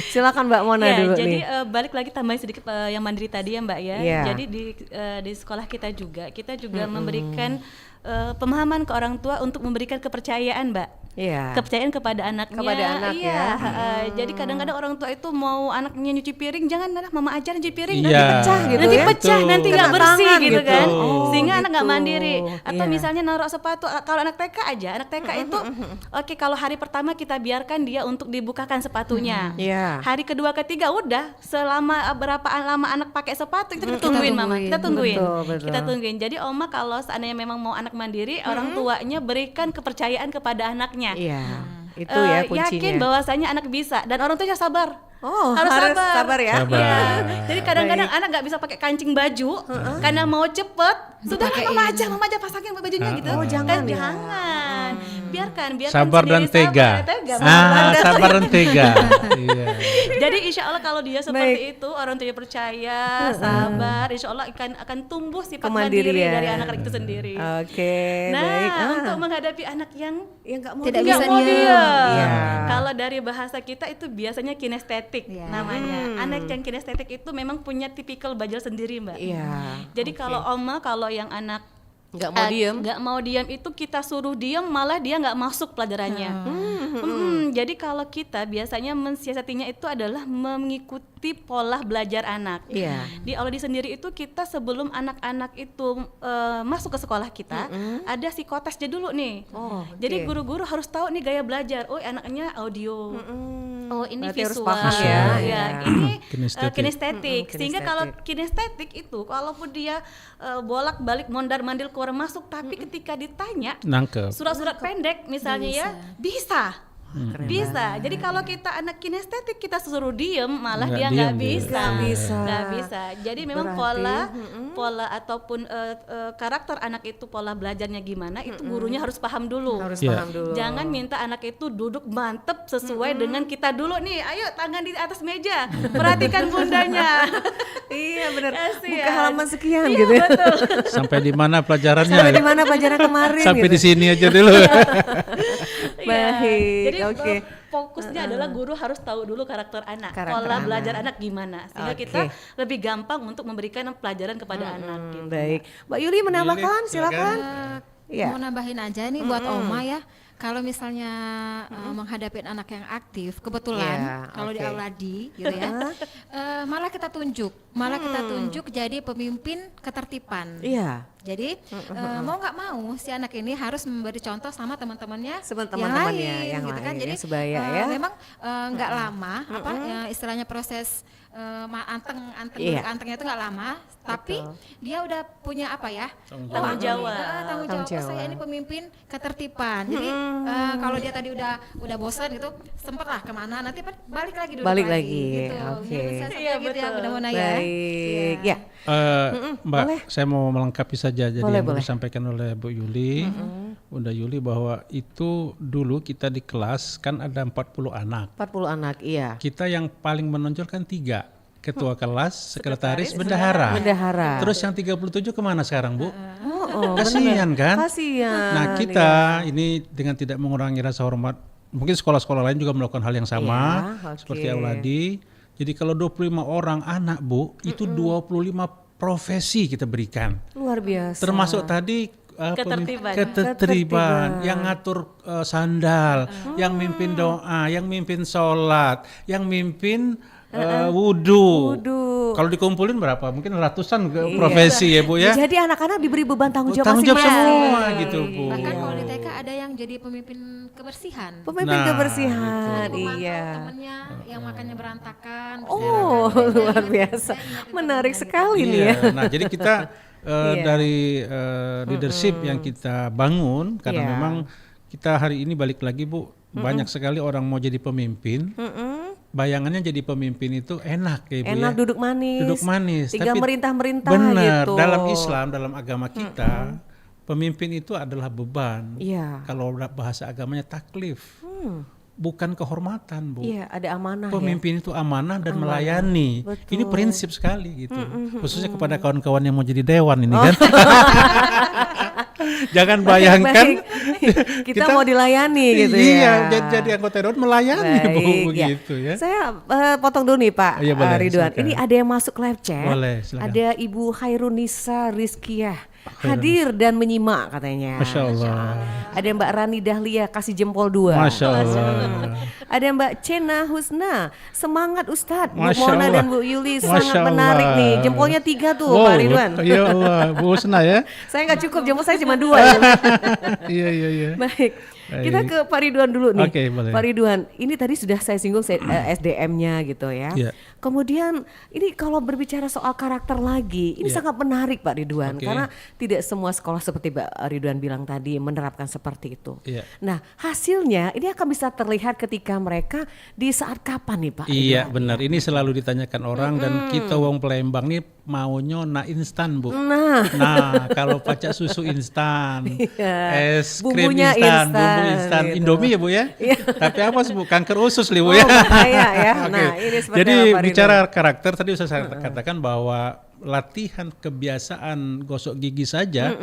Silakan Mbak Mona Ya, dulu jadi nih. balik lagi tambahin sedikit yang mandiri tadi ya Mbak ya. Iya. Jadi di sekolah kita juga memberikan pemahaman ke orang tua untuk memberikan kepercayaan Mbak. Iya. Kepercayaan kepada anaknya. Kepada anak iya, ya. Jadi kadang-kadang orang tua itu mau anaknya nyuci piring, jangan mama ajar nyuci piring, Iya. nanti pecah gitu Nanti ya. pecah, nanti Kena nggak bersih tangan gitu gitu. kan. Oh, Sehingga anak nggak gitu. mandiri. Atau Iya. misalnya naruh sepatu, kalau anak TK aja, anak TK itu oke kalau hari pertama kita biarkan dia untuk dibukakan sepatunya. Iya. Hari kedua ketiga udah selama berapa lama anak pakai sepatu itu kita tungguin mama, kita tungguin. Betul. Kita tungguin. Jadi Oma kalau seandainya memang mau anak mandiri, orang tuanya berikan kepercayaan kepada anaknya. Iya. Itu ya kuncinya. Yakin bahwasanya anak bisa dan orang tuanya sabar. harus sabar ya. Sabar. Iya. Jadi kadang-kadang anak nggak bisa pakai kancing baju karena mau cepet. Sudah mama aja pasangin bajunya gitu. Oh, jangan ya. Jangan. Biarkan Sabar dan sendiri tega. Sabar dan tega. Iya. Jadi insya Allah kalau dia seperti itu, orang tua percaya, sabar, insya Allah akan tumbuh sifat mandiri dari anak itu sendiri. Oke, nah, baik. untuk menghadapi anak yang nggak mau Tidak diam. bisa diam. Iya. Kalau dari bahasa kita itu biasanya kinestetik namanya. Anak yang kinestetik itu memang punya tipikal belajar sendiri, Mbak. Iya. Jadi kalau kalau yang anak nggak mau diam, nggak mau diam itu kita suruh diam malah dia nggak masuk pelajarannya. Jadi kalau kita biasanya mensiasatinya itu adalah mengikuti pola belajar anak. Iya. Di Auladi sendiri itu kita sebelum anak-anak itu masuk ke sekolah kita ada psikotesnya dulu nih. Jadi guru-guru harus tahu nih gaya belajar. Oh anaknya audio. Oh ini Berarti harus visual. paham ya. Ini Kinestetik. kinestetik. Sehingga kalau kinestetik itu kalaupun dia bolak-balik mondar-mandir keluar masuk, tapi ketika ditanya Nangkep. surat-surat pendek misalnya ya bisa. Bisa. Jadi kalau kita anak kinestetik kita suruh diem malah Nggak dia diem nggak dia. bisa. Nggak Nggak bisa. Jadi memang Berarti, pola ataupun karakter anak itu pola belajarnya gimana itu gurunya harus paham dulu. Harus Iya. paham dulu. Jangan minta anak itu duduk mantep sesuai dengan kita dulu nih. Ayo tangan di atas meja. Perhatikan bundanya. Iya benar. Kasihan. Buka halaman sekian Iya, gitu. betul. Sampai di mana pelajarannya? Sampai di mana pelajaran kemarin Sampai gitu. di sini aja dulu. Baik. Jadi Oke. fokusnya adalah guru harus tahu dulu karakter anak, Karakter pola anak. belajar anak gimana, sehingga Oke. kita lebih gampang untuk memberikan pelajaran kepada anak. Gitu. Baik. Mbak Yuli menambahkan, silakan. Iya. Mau nambahin aja nih buat Oma ya. Kalau misalnya menghadapi anak yang aktif, kebetulan Iya, kalau di oke. Auladi gitu ya, malah kita tunjuk jadi pemimpin ketertiban. Iya. Jadi mau nggak mau si anak ini harus memberi contoh sama teman-temannya Teman-temannya yang gitu kan. lain, Jadi ya, sebaya ya. memang nggak lama istilahnya proses Iya. antengnya itu nggak lama, tapi dia udah punya apa ya Tanggung jawab. tanggung jawab. Oh, saya ini pemimpin ketertiban. Jadi kalau dia tadi udah bosan gitu, sempatlah kemana nanti balik lagi duduk Balik lagi. lagi, Gitu. oke. Iya gitu ya, mudah-mudahan ya. Baik. Ya. Mbak, boleh. saya mau melengkapi saja jadi Boleh, yang boleh. disampaikan oleh Bu Yuli, Bunda Yuli, bahwa itu dulu kita di kelas kan ada 40 anak. 40 anak, iya. Kita yang paling menonjol kan 3, ketua kelas, sekretaris, bendahara. Bendahara. Terus yang 37 kemana sekarang, Bu? Oh, Kasihan kan? Kasihan. Nah kita ini dengan tidak mengurangi rasa hormat, mungkin sekolah-sekolah lain juga melakukan hal yang sama, Iya, oke. seperti Auladi. Jadi kalau 25 orang anak, Bu, itu 25 profesi kita berikan. Luar biasa. Termasuk tadi Ketertiban. ketertiban, yang ngatur sandal, yang mimpin doa, yang mimpin sholat, yang mimpin wudhu. Kalau dikumpulin berapa? Mungkin ratusan profesi ya Bu ya. Jadi anak-anak diberi beban tanggung jawab Tanggung jawab masing-masing. semua gitu Bu. Bahkan kalau di TK ada yang jadi pemimpin kebersihan. Pemimpin Nah, kebersihan, Jadi memantau iya. temennya yang makannya berantakan. Oh, luar biasa. Menarik sekali nih ya. Iya. Nah, jadi kita Iya. dari leadership yang kita bangun karena Iya. memang kita hari ini balik lagi Bu, banyak sekali orang mau jadi pemimpin. Bayangannya jadi pemimpin itu enak ya Bu Enak ya. duduk manis. Duduk manis. Tinggal Tapi merintah-merintah benar, gitu. dalam Islam, dalam agama kita, pemimpin itu adalah beban. Iya. Kalau bahasa agamanya taklif. Bukan kehormatan, Bu. Iya, ada amanah Pemimpin itu amanah dan Amanah. melayani. Betul. Ini prinsip sekali gitu. Khususnya kepada kawan-kawan yang mau jadi dewan ini kan. Jangan bayangkan Kita mau dilayani gitu iya, ya. jadi anggota dewan melayani Bu Baik, begitu ya. Saya potong dulu nih Pak Iya, boleh, Ridwan. silakan. Ini ada yang masuk live chat. Boleh, silakan. Ada Ibu Hairunisa Rizkiah hadir dan menyimak katanya. Masya Allah. Ada Mbak Rani Dahlia kasih jempol 2. Masya Allah. Ada Mbak Cena Husna, semangat Ustadz. Bu Masya Mona Allah. dan Bu Yuli Masya sangat menarik Allah. nih. Jempolnya 3 tuh Wow, Pak Ridwan. Ya Allah, Bu Husna ya. Saya nggak cukup, jempol saya cuma 2. Iya. Baik. Kita ke Pak Ridwan dulu nih. Oke, boleh. Pak Ridwan, ini tadi sudah saya singgung SDM-nya gitu ya. Iya. Kemudian ini kalau berbicara soal karakter lagi, ini Iya. sangat menarik Pak Ridwan, Oke. karena tidak semua sekolah seperti Pak Ridwan bilang tadi menerapkan seperti itu. Iya. Nah, hasilnya ini akan bisa terlihat ketika mereka di saat kapan nih Pak Iya Ridwan? benar, ini selalu ditanyakan orang dan kita wong Palembang nih maunya instan Bu. Nah kalau pacak susu instan, Iya. es krim Bumbunya instan, bumbu instan, instan, gitu. Indomie ya Bu ya. Iya. Tapi apa sih Bu? Kanker usus nih Bu Oh, ya. bahaya ya. Oke. Nah, ini seperti Jadi apa, Pak bicara Ridwan? karakter tadi saya katakan bahwa latihan kebiasaan gosok gigi saja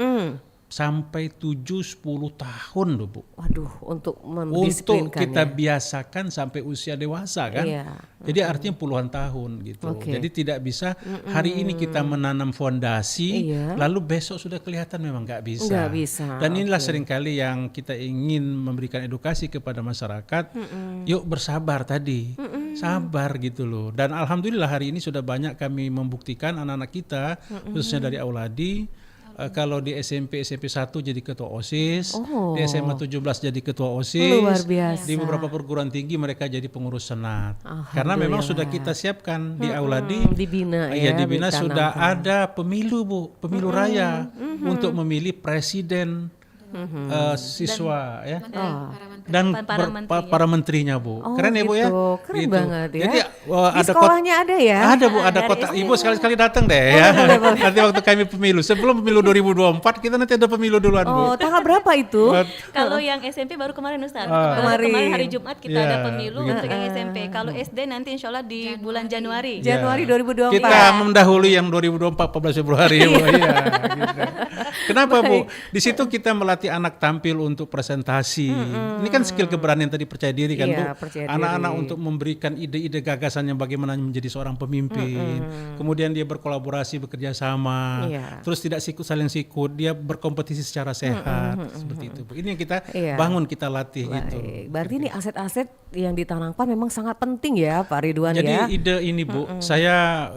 sampai 7-10 tahun loh Bu. Waduh, untuk Untuk mendisiplinkan kita ya. biasakan sampai usia dewasa kan. Iya. Jadi artinya puluhan tahun gitu. Oke. Jadi tidak bisa hari ini kita menanam fondasi Iya. lalu besok sudah kelihatan memang nggak bisa. Nggak bisa, Dan inilah oke. seringkali yang kita ingin memberikan edukasi kepada masyarakat. Yuk bersabar tadi. Sabar gitu loh. Dan alhamdulillah hari ini sudah banyak kami membuktikan anak-anak kita khususnya dari Auladi. Kalau di SMP 1 jadi ketua OSIS, Oh. di SMA 17 jadi ketua OSIS, Luar biasa. di beberapa perguruan tinggi mereka jadi pengurus senat. Karena memang sudah kita siapkan di Auladi, dibina ya, ya, dibina sudah ditanamkan. ada pemilu Bu, pemilu raya untuk memilih presiden, siswa ya. Dan para menterinya Bu. Oh, Keren ya Bu ya. gitu. Keren Gitu. banget ya. Jadi Di sekolahnya ada ya? Ada Bu, ada Dari kota. SD. Ibu sekali-sekali datang deh ya. Nanti waktu kami pemilu, sebelum pemilu 2024 kita nanti ada pemilu duluan Bu. Oh, tanggal berapa itu? Kalau yang SMP baru kemarin Ustaz. Kemarin. Kemarin hari Jumat kita Ya, ada pemilu begitu. untuk yang SMP. Kalau SD nanti insya Allah di bulan Januari. Januari 2024. Kita mendahului yang 2024 14 Februari Bu. Iya, gitu. Kenapa Bu? Di situ kita melatih anak tampil untuk presentasi. Ini kan skill keberanian tadi, percaya diri kan Bu. Iya, percaya Anak-anak diri. untuk memberikan ide-ide gagasannya bagaimana menjadi seorang pemimpin. Kemudian dia berkolaborasi, bekerja sama. Iya. Terus tidak saling sikut, dia berkompetisi secara sehat. Seperti itu Bu. Ini yang kita Iya. bangun, kita latih gitu. Baik. Berarti ini aset-aset yang ditanamkan memang sangat penting ya Pak Ridwan Jadi ya. ide ini Bu, saya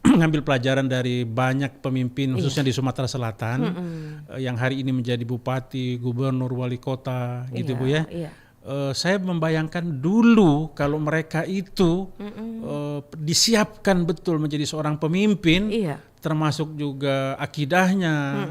ngambil pelajaran dari banyak pemimpin khususnya di Sumatera Selatan yang hari ini menjadi bupati, gubernur, wali kota gitu Iya, Bu ya. iya. Saya membayangkan dulu kalau mereka itu disiapkan betul menjadi seorang pemimpin, Iya. termasuk juga akidahnya,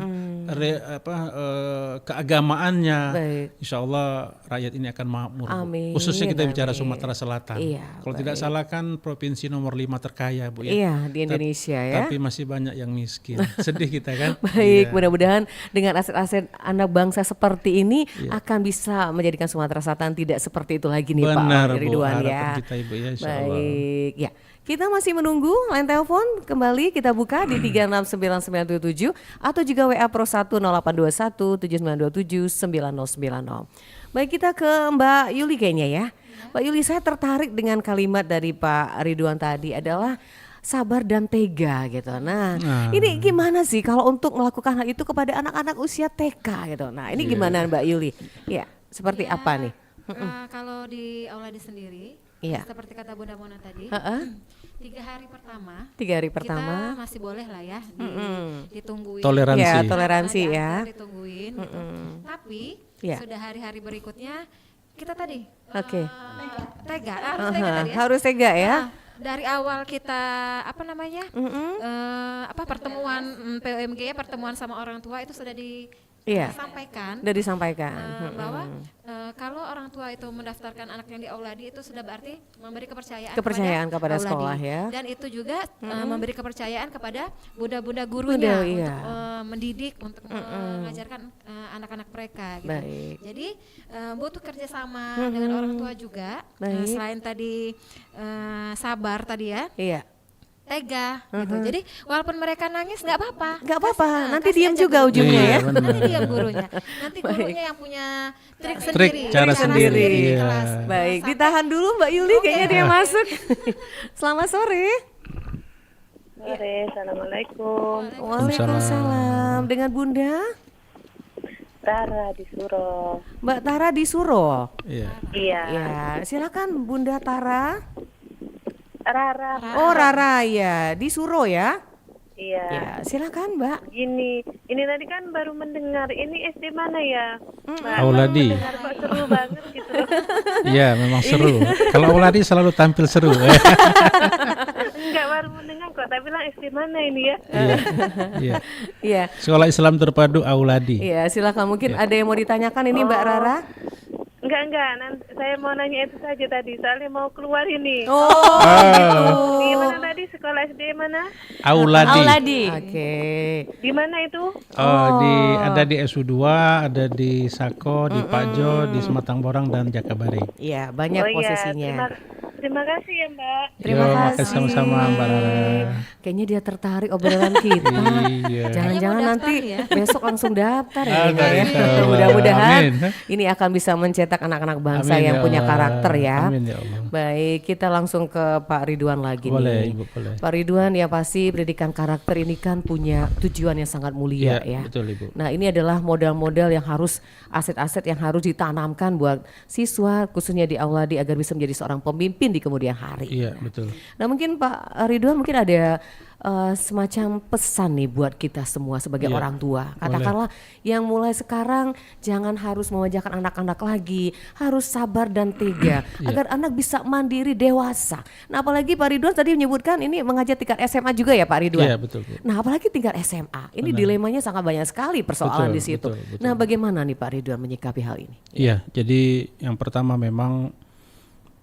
keagamaannya. Baik. Insya Allah rakyat ini akan makmur. Bu. Amin, Khususnya kita bicara amin. Sumatera Selatan. Iya, Kalau tidak baik. salah kan provinsi nomor 5 terkaya Bu ya. Iya, di Indonesia ya. Tapi masih banyak yang miskin. Sedih kita kan. Baik, Iya. mudah-mudahan dengan aset-aset anak bangsa seperti ini Iya. akan bisa menjadikan Sumatera Selatan tidak seperti itu lagi nih Benar, Pak Bu. Ridwan Harapan ya. kita, Ibu, ya, insya Allah. Baik, ya. Kita masih menunggu line telepon kembali kita buka di 36997 atau juga WA Pro 1 0821 7927 9090. Baik, kita ke Mbak Yuli kayaknya ya. Mbak Yuli, saya tertarik dengan kalimat dari Pak Ridwan tadi adalah sabar dan tega gitu. Nah, ini gimana sih kalau untuk melakukan hal itu kepada anak-anak usia TK gitu. Nah, ini gimana Mbak Yuli? Ya, seperti apa nih? Kalau di Auladi sendiri, Iya. seperti kata Bunda Mona tadi, 3 hari pertama, 3 hari pertama. kita masih boleh lah ya ditungguin. Toleransi. Ya, toleransi Ada ya. antar ditungguin. Gitu. Tapi Ya. sudah hari-hari berikutnya kita tadi Oke. tega, harus tega tadi ya. Harus tega ya. Dari awal kita pertemuan POMG, pertemuan sama orang tua itu sudah disampaikan. Sudah disampaikan. Bahwa kalau orang tua itu mendaftarkan anaknya di Auladi itu sudah berarti memberi Kepercayaan kepada Auladi. sekolah ya. Dan itu juga memberi kepercayaan kepada bunda-bunda gurunya Bunda, iya. untuk mendidik, untuk mengajarkan anak-anak mereka. Gitu. Baik. Jadi butuh kerjasama dengan orang tua juga. Baik. Selain tadi sabar tadi ya. Iya. Tega gitu. Jadi walaupun mereka nangis nggak apa-apa. Nggak apa-apa. Nanti kasih diam aja juga gurunya. ujungnya ya. Nanti diam gurunya. Nanti Baik. gurunya yang punya trik Trik, sendiri. cara sendiri. di Iya. kelas. Baik, ditahan dulu Mbak Yuli, kayaknya dia masuk. Selamat sore. Sore, assalamualaikum. Waalaikumsalam. Dengan Bunda Tara di Suro. Mbak Tara di Suro. Iya. Iya. Ya, silakan Bunda Tara. Rara. Oh, Rara ya, di Suro ya. Iya. Ya, silakan Mbak. Gini, Ini tadi kan baru mendengar, ini SD mana ya? Mbak? Auladi. Baru mendengar kok seru banget gitu. Iya, memang seru. Kalau Auladi selalu tampil seru. Enggak, baru mendengar kok, tapi bilang SD mana ini ya? Iya. Iya. Sekolah Islam Terpadu Auladi. Iya, silakan. Mungkin ada yang mau ditanyakan ini Mbak Rara? Enggak, nanti saya mau nanya itu saja tadi, soalnya mau keluar ini. Gitu. Di mana tadi, sekolah SD mana? Auladi. Oke. Di mana itu? Ada di SU2, ada di Sako, di Pajo, di Sematang Borang dan Jakabari. Iya, banyak posisinya. Terima kasih ya Mbak. Terima kasih. Sama-sama Mbak Rara. Kayaknya dia tertarik obrolan kita. Iya. Jangan-jangan nanti besok langsung daftar ya. Insya Allah. Mudah-mudahan Amin. ini akan bisa mencetak anak-anak bangsa Amin, yang ya punya Allah. karakter ya. Amin ya Allah. Baik, kita langsung ke Pak Ridwan lagi Boleh, nih. Ibu, boleh. Pak Ridwan, ya pasti pendidikan karakter ini kan punya tujuan yang sangat mulia ya. Betul Ibu. Nah, ini adalah modal-modal yang harus aset-aset yang harus ditanamkan buat siswa khususnya di Auladi agar bisa menjadi seorang pemimpin di kemudian hari. Iya, betul. Nah, mungkin Pak Ridwan mungkin ada semacam pesan nih buat kita semua sebagai Iya, orang tua. Katakanlah yang mulai sekarang jangan harus memajahkan anak-anak lagi, harus sabar dan tega agar anak bisa mandiri dewasa. Nah, apalagi Pak Ridwan tadi menyebutkan ini mengajar tingkat SMA juga ya Pak Ridwan. Iya, betul, Bu. Nah, apalagi tingkat SMA. Ini Benar. dilemanya sangat banyak sekali persoalan Betul, di situ. betul. Nah, bagaimana nih Pak Ridwan menyikapi hal ini? Iya, jadi yang pertama memang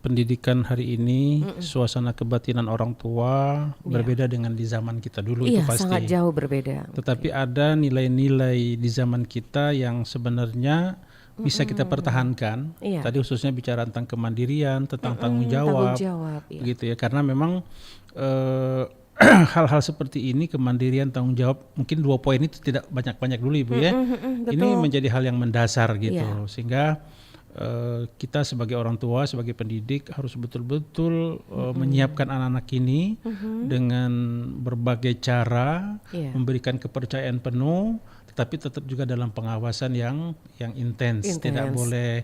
pendidikan hari ini, suasana kebatinan orang tua berbeda dengan di zaman kita dulu, itu Iya, pasti. sangat jauh berbeda. Tetapi ada nilai-nilai di zaman kita yang sebenarnya bisa kita pertahankan. Iya. Tadi khususnya bicara tentang kemandirian, tentang tanggung jawab, iya. gitu ya. Karena memang hal-hal seperti ini, kemandirian, tanggung jawab, mungkin 2 poin itu tidak banyak-banyak dulu Ibu ya. Ini betul. menjadi hal yang mendasar gitu, Iya. sehingga kita sebagai orang tua, sebagai pendidik harus betul-betul menyiapkan anak-anak ini dengan berbagai cara, Iya. memberikan kepercayaan penuh, tetapi tetap juga dalam pengawasan yang intens. Tidak boleh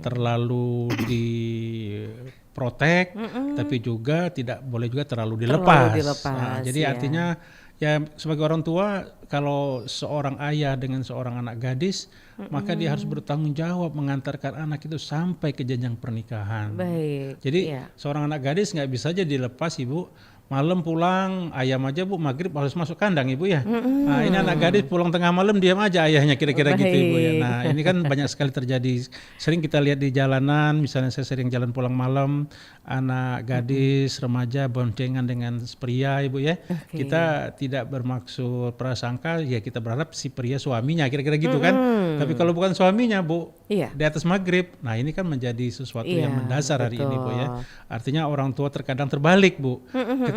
terlalu diprotek, tapi juga tidak boleh juga terlalu dilepas. Nah, jadi artinya ya sebagai orang tua, kalau seorang ayah dengan seorang anak gadis, maka dia harus bertanggung jawab mengantarkan anak itu sampai ke jenjang pernikahan. Baik. Jadi seorang anak gadis nggak bisa aja dilepas Ibu. Malam pulang ayam aja Bu, maghrib harus masuk kandang Ibu ya. Nah, ini anak gadis pulang tengah malam diam aja ayahnya, kira-kira gitu Ibu ya. Nah, ini kan banyak sekali terjadi. Sering kita lihat di jalanan, misalnya saya sering jalan pulang malam, anak gadis, remaja boncengan dengan pria Ibu ya. Kita tidak bermaksud prasangka, ya kita berharap si pria suaminya, kira-kira gitu kan. Tapi kalau bukan suaminya Bu, di atas maghrib, nah ini kan menjadi sesuatu yang mendasar hari ini Bu ya. Artinya orang tua terkadang terbalik Bu.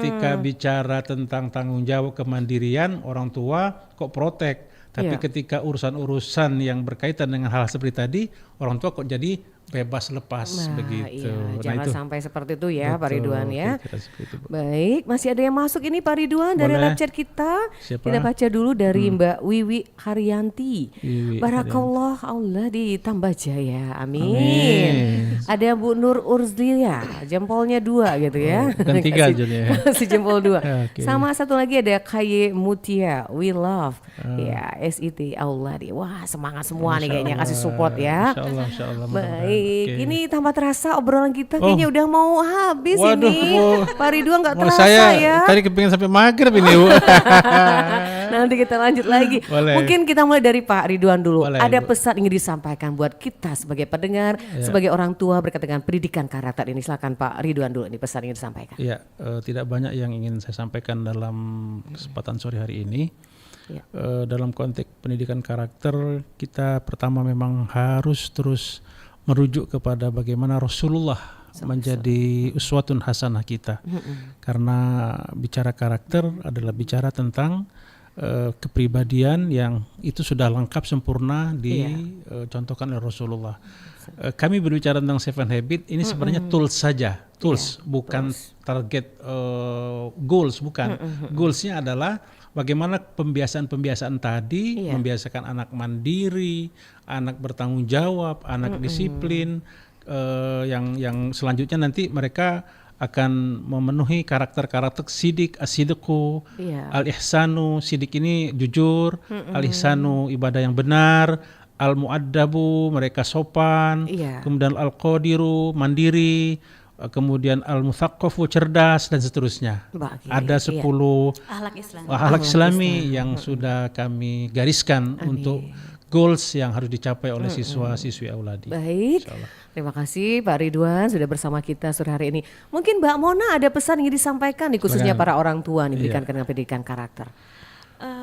Ketika bicara tentang tanggung jawab kemandirian, orang tua kok protek. Tapi ketika urusan-urusan yang berkaitan dengan hal seperti tadi, orang tua kok jadi bebas lepas begitu. Jangan sampai seperti itu ya Pak Ridwan ya. Itu, Baik, masih ada yang masuk ini Pak Ridwan dari live chat kita. Siapa? Kita baca dulu dari Mbak Wiwi Haryanti. Wiwi Barakallah, Allah ditambah jaya. Amin. Ada Bu Nur Urzlia, jempolnya 2 gitu ya. Bukan 3 aja ya. Kasih jempol 2. Okay. Sama satu lagi ada Kaye Mutia, We Love. Ya, SIT Allah di. Wah, semangat semua nih kayaknya kasih support ya. Insyaallah. Baik, ini tambah terasa obrolan kita kayaknya udah mau habis ini. Pak Ridwan nggak terasa ya. Tadi kepingin sampai maghrib ini Bu. Nanti kita lanjut lagi. Boleh. Mungkin kita mulai dari Pak Ridwan dulu. Boleh, Ada Bu. pesan ingin disampaikan buat kita sebagai pendengar, sebagai orang tua berkaitan dengan pendidikan karakter ini. Silakan Pak Ridwan dulu nih pesan ingin disampaikan. Iya, tidak banyak yang ingin saya sampaikan dalam kesempatan sore hari ini. Dalam konteks pendidikan karakter, kita pertama memang harus terus merujuk kepada bagaimana Rasulullah menjadi uswatun hasanah kita. Karena bicara karakter adalah bicara tentang kepribadian yang itu sudah lengkap sempurna dicontohkan oleh Rasulullah. Kami berbicara tentang 7 Habit ini sebenarnya tools saja, bukan target goals, bukan. Goalsnya adalah bagaimana pembiasaan-pembiasaan tadi, membiasakan anak mandiri, anak bertanggung jawab, anak disiplin, yang selanjutnya nanti mereka akan memenuhi karakter-karakter sidik, as-sidqu, Iya. al-ihsanu. Sidik ini jujur, al-ihsanu ibadah yang benar, al-muaddabu mereka sopan, Iya. kemudian al-qadiru mandiri, kemudian al-mutsaqqafu cerdas dan seterusnya. Mbak, Ada iya. 10 Akhlak Islam. akhlak Islami yang sudah kami gariskan untuk goals yang harus dicapai oleh siswa-siswi Auladi. Baik, terima kasih Pak Ridwan sudah bersama kita sore hari ini. Mungkin Mbak Mona ada pesan yang ingin disampaikan nih, khususnya Silakan. para orang tua nih, Iya. dengan pendidikan karakter.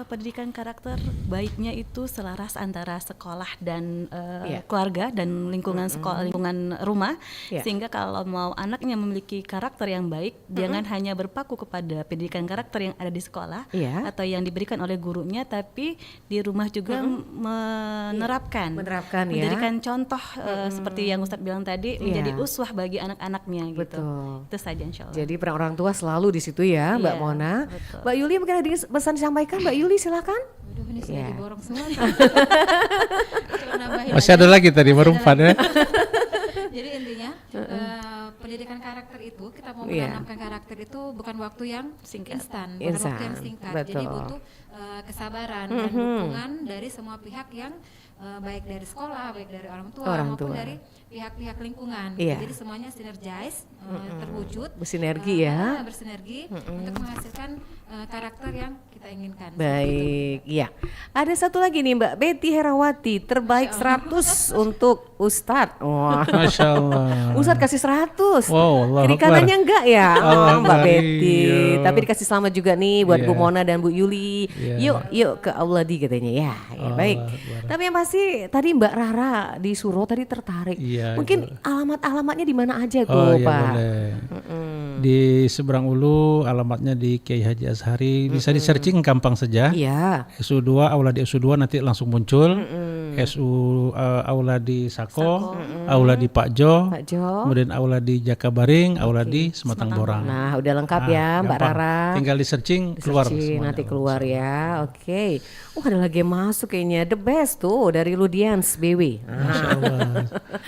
Pendidikan karakter baiknya itu selaras antara sekolah dan Iya. keluarga dan lingkungan sekolah, lingkungan rumah, Iya. sehingga kalau mau anaknya memiliki karakter yang baik, jangan hanya berpaku kepada pendidikan karakter yang ada di sekolah Iya. atau yang diberikan oleh gurunya, tapi di rumah juga menerapkan Menerapkan, ya. menjadikan contoh seperti yang Ustadz bilang tadi, menjadi Iya. uswah bagi anak-anaknya gitu. Betul. Itu saja insya Allah. Jadi peran orang tua selalu di situ ya, Mbak Iya, Mona. betul. Mbak Yuli mungkin ada pesan disampaikan, Mbak Yuli silakan. Aduh, ini sudah Iya. diborong semua. Cuma nambahin Masih aja. ada lagi tadi baru 4 ya. Jadi intinya pendidikan karakter itu, kita mau Iya. menanamkan karakter itu bukan waktu yang instan, bukan Instan, waktu yang singkat. Jadi betul. butuh kesabaran dan dukungan dari semua pihak yang baik dari sekolah, baik dari orang tua maupun dari pihak-pihak lingkungan. Iya. Jadi semuanya sinergize, terwujud, Bersinergi ya. bersinergi untuk menghasilkan karakter yang kita inginkan. Baik, iya. Ada satu lagi nih Mbak Betty Herawati, terbaik 100 untuk Ustadz. Wah. Masya Allah. Ustadz kasih 100. Wow, Allahu Kiri Akbar. kanannya enggak ya? Allah Oh, Mbak Akbar, Betty. iya. Tapi dikasih selamat juga nih buat Bu Iya. Mona dan Bu Yuli. Iya. Yuk ke Auladi katanya ya. Ya, baik. Tapi yang pasti tadi Mbak Rara di Suro tadi tertarik. Iya, Mungkin alamat-alamatnya di mana aja Oh tuh, iya Pak? boleh. Di seberang Ulu, alamatnya di Kiai Haji Azhari. Bisa di searching gampang saja. Iya. SU2, Auladi SU2 nanti langsung muncul. SU Auladi Sako, Auladi Pak Jo, Pak Jo. kemudian Auladi Jakabaring, Auladi Sematang Borang. Nah, udah lengkap ya Mbak gampang. Rara. Tinggal di searching keluar Searching, semuanya. nanti keluar ya. Oke. Ada lagi yang masuk kayaknya. The best tuh dari Ludians BW. Masya Allah.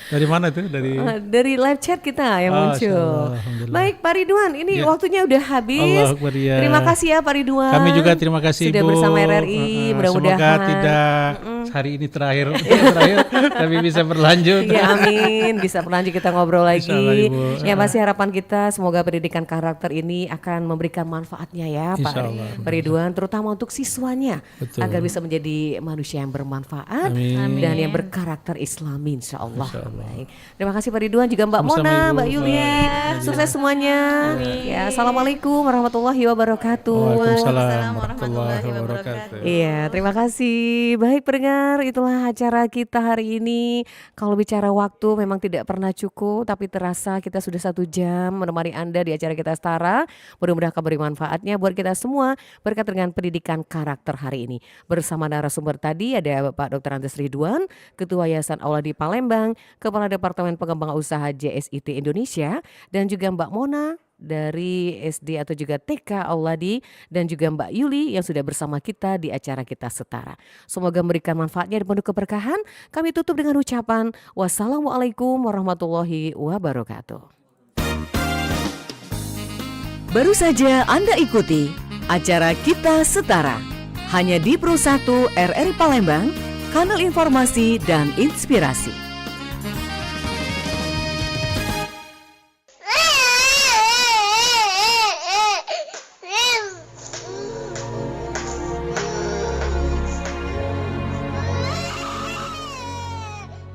Dari mana tuh? Dari Dari live chat kita yang Oh, muncul. Masya Allah, alhamdulillah. Baik Pak Ridwan, ini Ya. waktunya udah habis. Allahu Akbar, ya. Terima kasih ya Pak Ridwan. Kami juga terima kasih sudah Ibu. bersama RRI. Mudah-mudahan Semoga tidak hari ini terakhir, terakhir, tapi bisa berlanjut. Ya amin, bisa berlanjut kita ngobrol lagi. Insyaallah, Ibu. Ya masih harapan kita semoga pendidikan karakter ini akan memberikan manfaatnya ya Insyaallah. Pak Ridwan, terutama untuk siswanya. Betul. Agar bisa menjadi manusia yang bermanfaat Amin. dan Amin. yang berkarakter Islami insyaallah. Baik. Terima kasih Pak Ridwan, juga Mbak Sama-sama, Mona, Ibu. Mbak Yuli. Baik. Sukses semuanya. Ya, assalamualaikum warahmatullahi wabarakatuh. Waalaikumsalam warahmatullahi wabarakatuh. Iya, terima kasih. Baik pendengar, itulah acara kita hari ini. Kalau bicara waktu memang tidak pernah cukup, tapi terasa kita sudah 1 jam menemani Anda di acara kita Setara. Mudah-mudahan akan beri manfaatnya buat kita semua berkat dengan pendidikan karakter hari ini. Bersama narasumber tadi ada Bapak Dr. Andes Ridwan, Ketua Yayasan Auladi Palembang, Kepala Departemen Pengembangan Usaha JSIT Indonesia, dan juga Mbak Mona dari SD atau juga TK Auladi, dan juga Mbak Yuli yang sudah bersama kita di acara kita Setara. Semoga memberikan manfaatnya dan penuh keberkahan. Kami tutup dengan ucapan wassalamualaikum warahmatullahi wabarakatuh. Baru saja Anda ikuti acara Kita Setara hanya di Pro 1 RRI Palembang, kanal informasi dan inspirasi.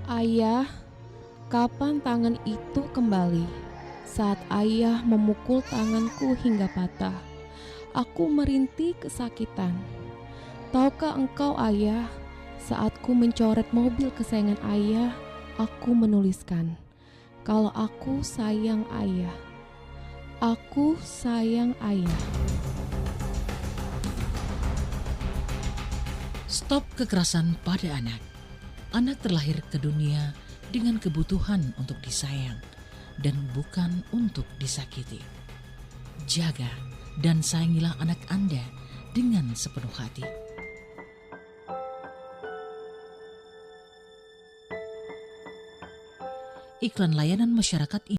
Ayah, kapan tangan itu kembali? Saat ayah memukul tanganku hingga patah, aku merintih kesakitan. Tahukah engkau ayah, saat ku mencoret mobil kesayangan ayah, aku menuliskan, kalau aku sayang ayah. Aku sayang ayah. Stop kekerasan pada anak. Anak terlahir ke dunia dengan kebutuhan untuk disayang dan bukan untuk disakiti. Jaga dan sayangilah anak Anda dengan sepenuh hati. Iklan layanan masyarakat ini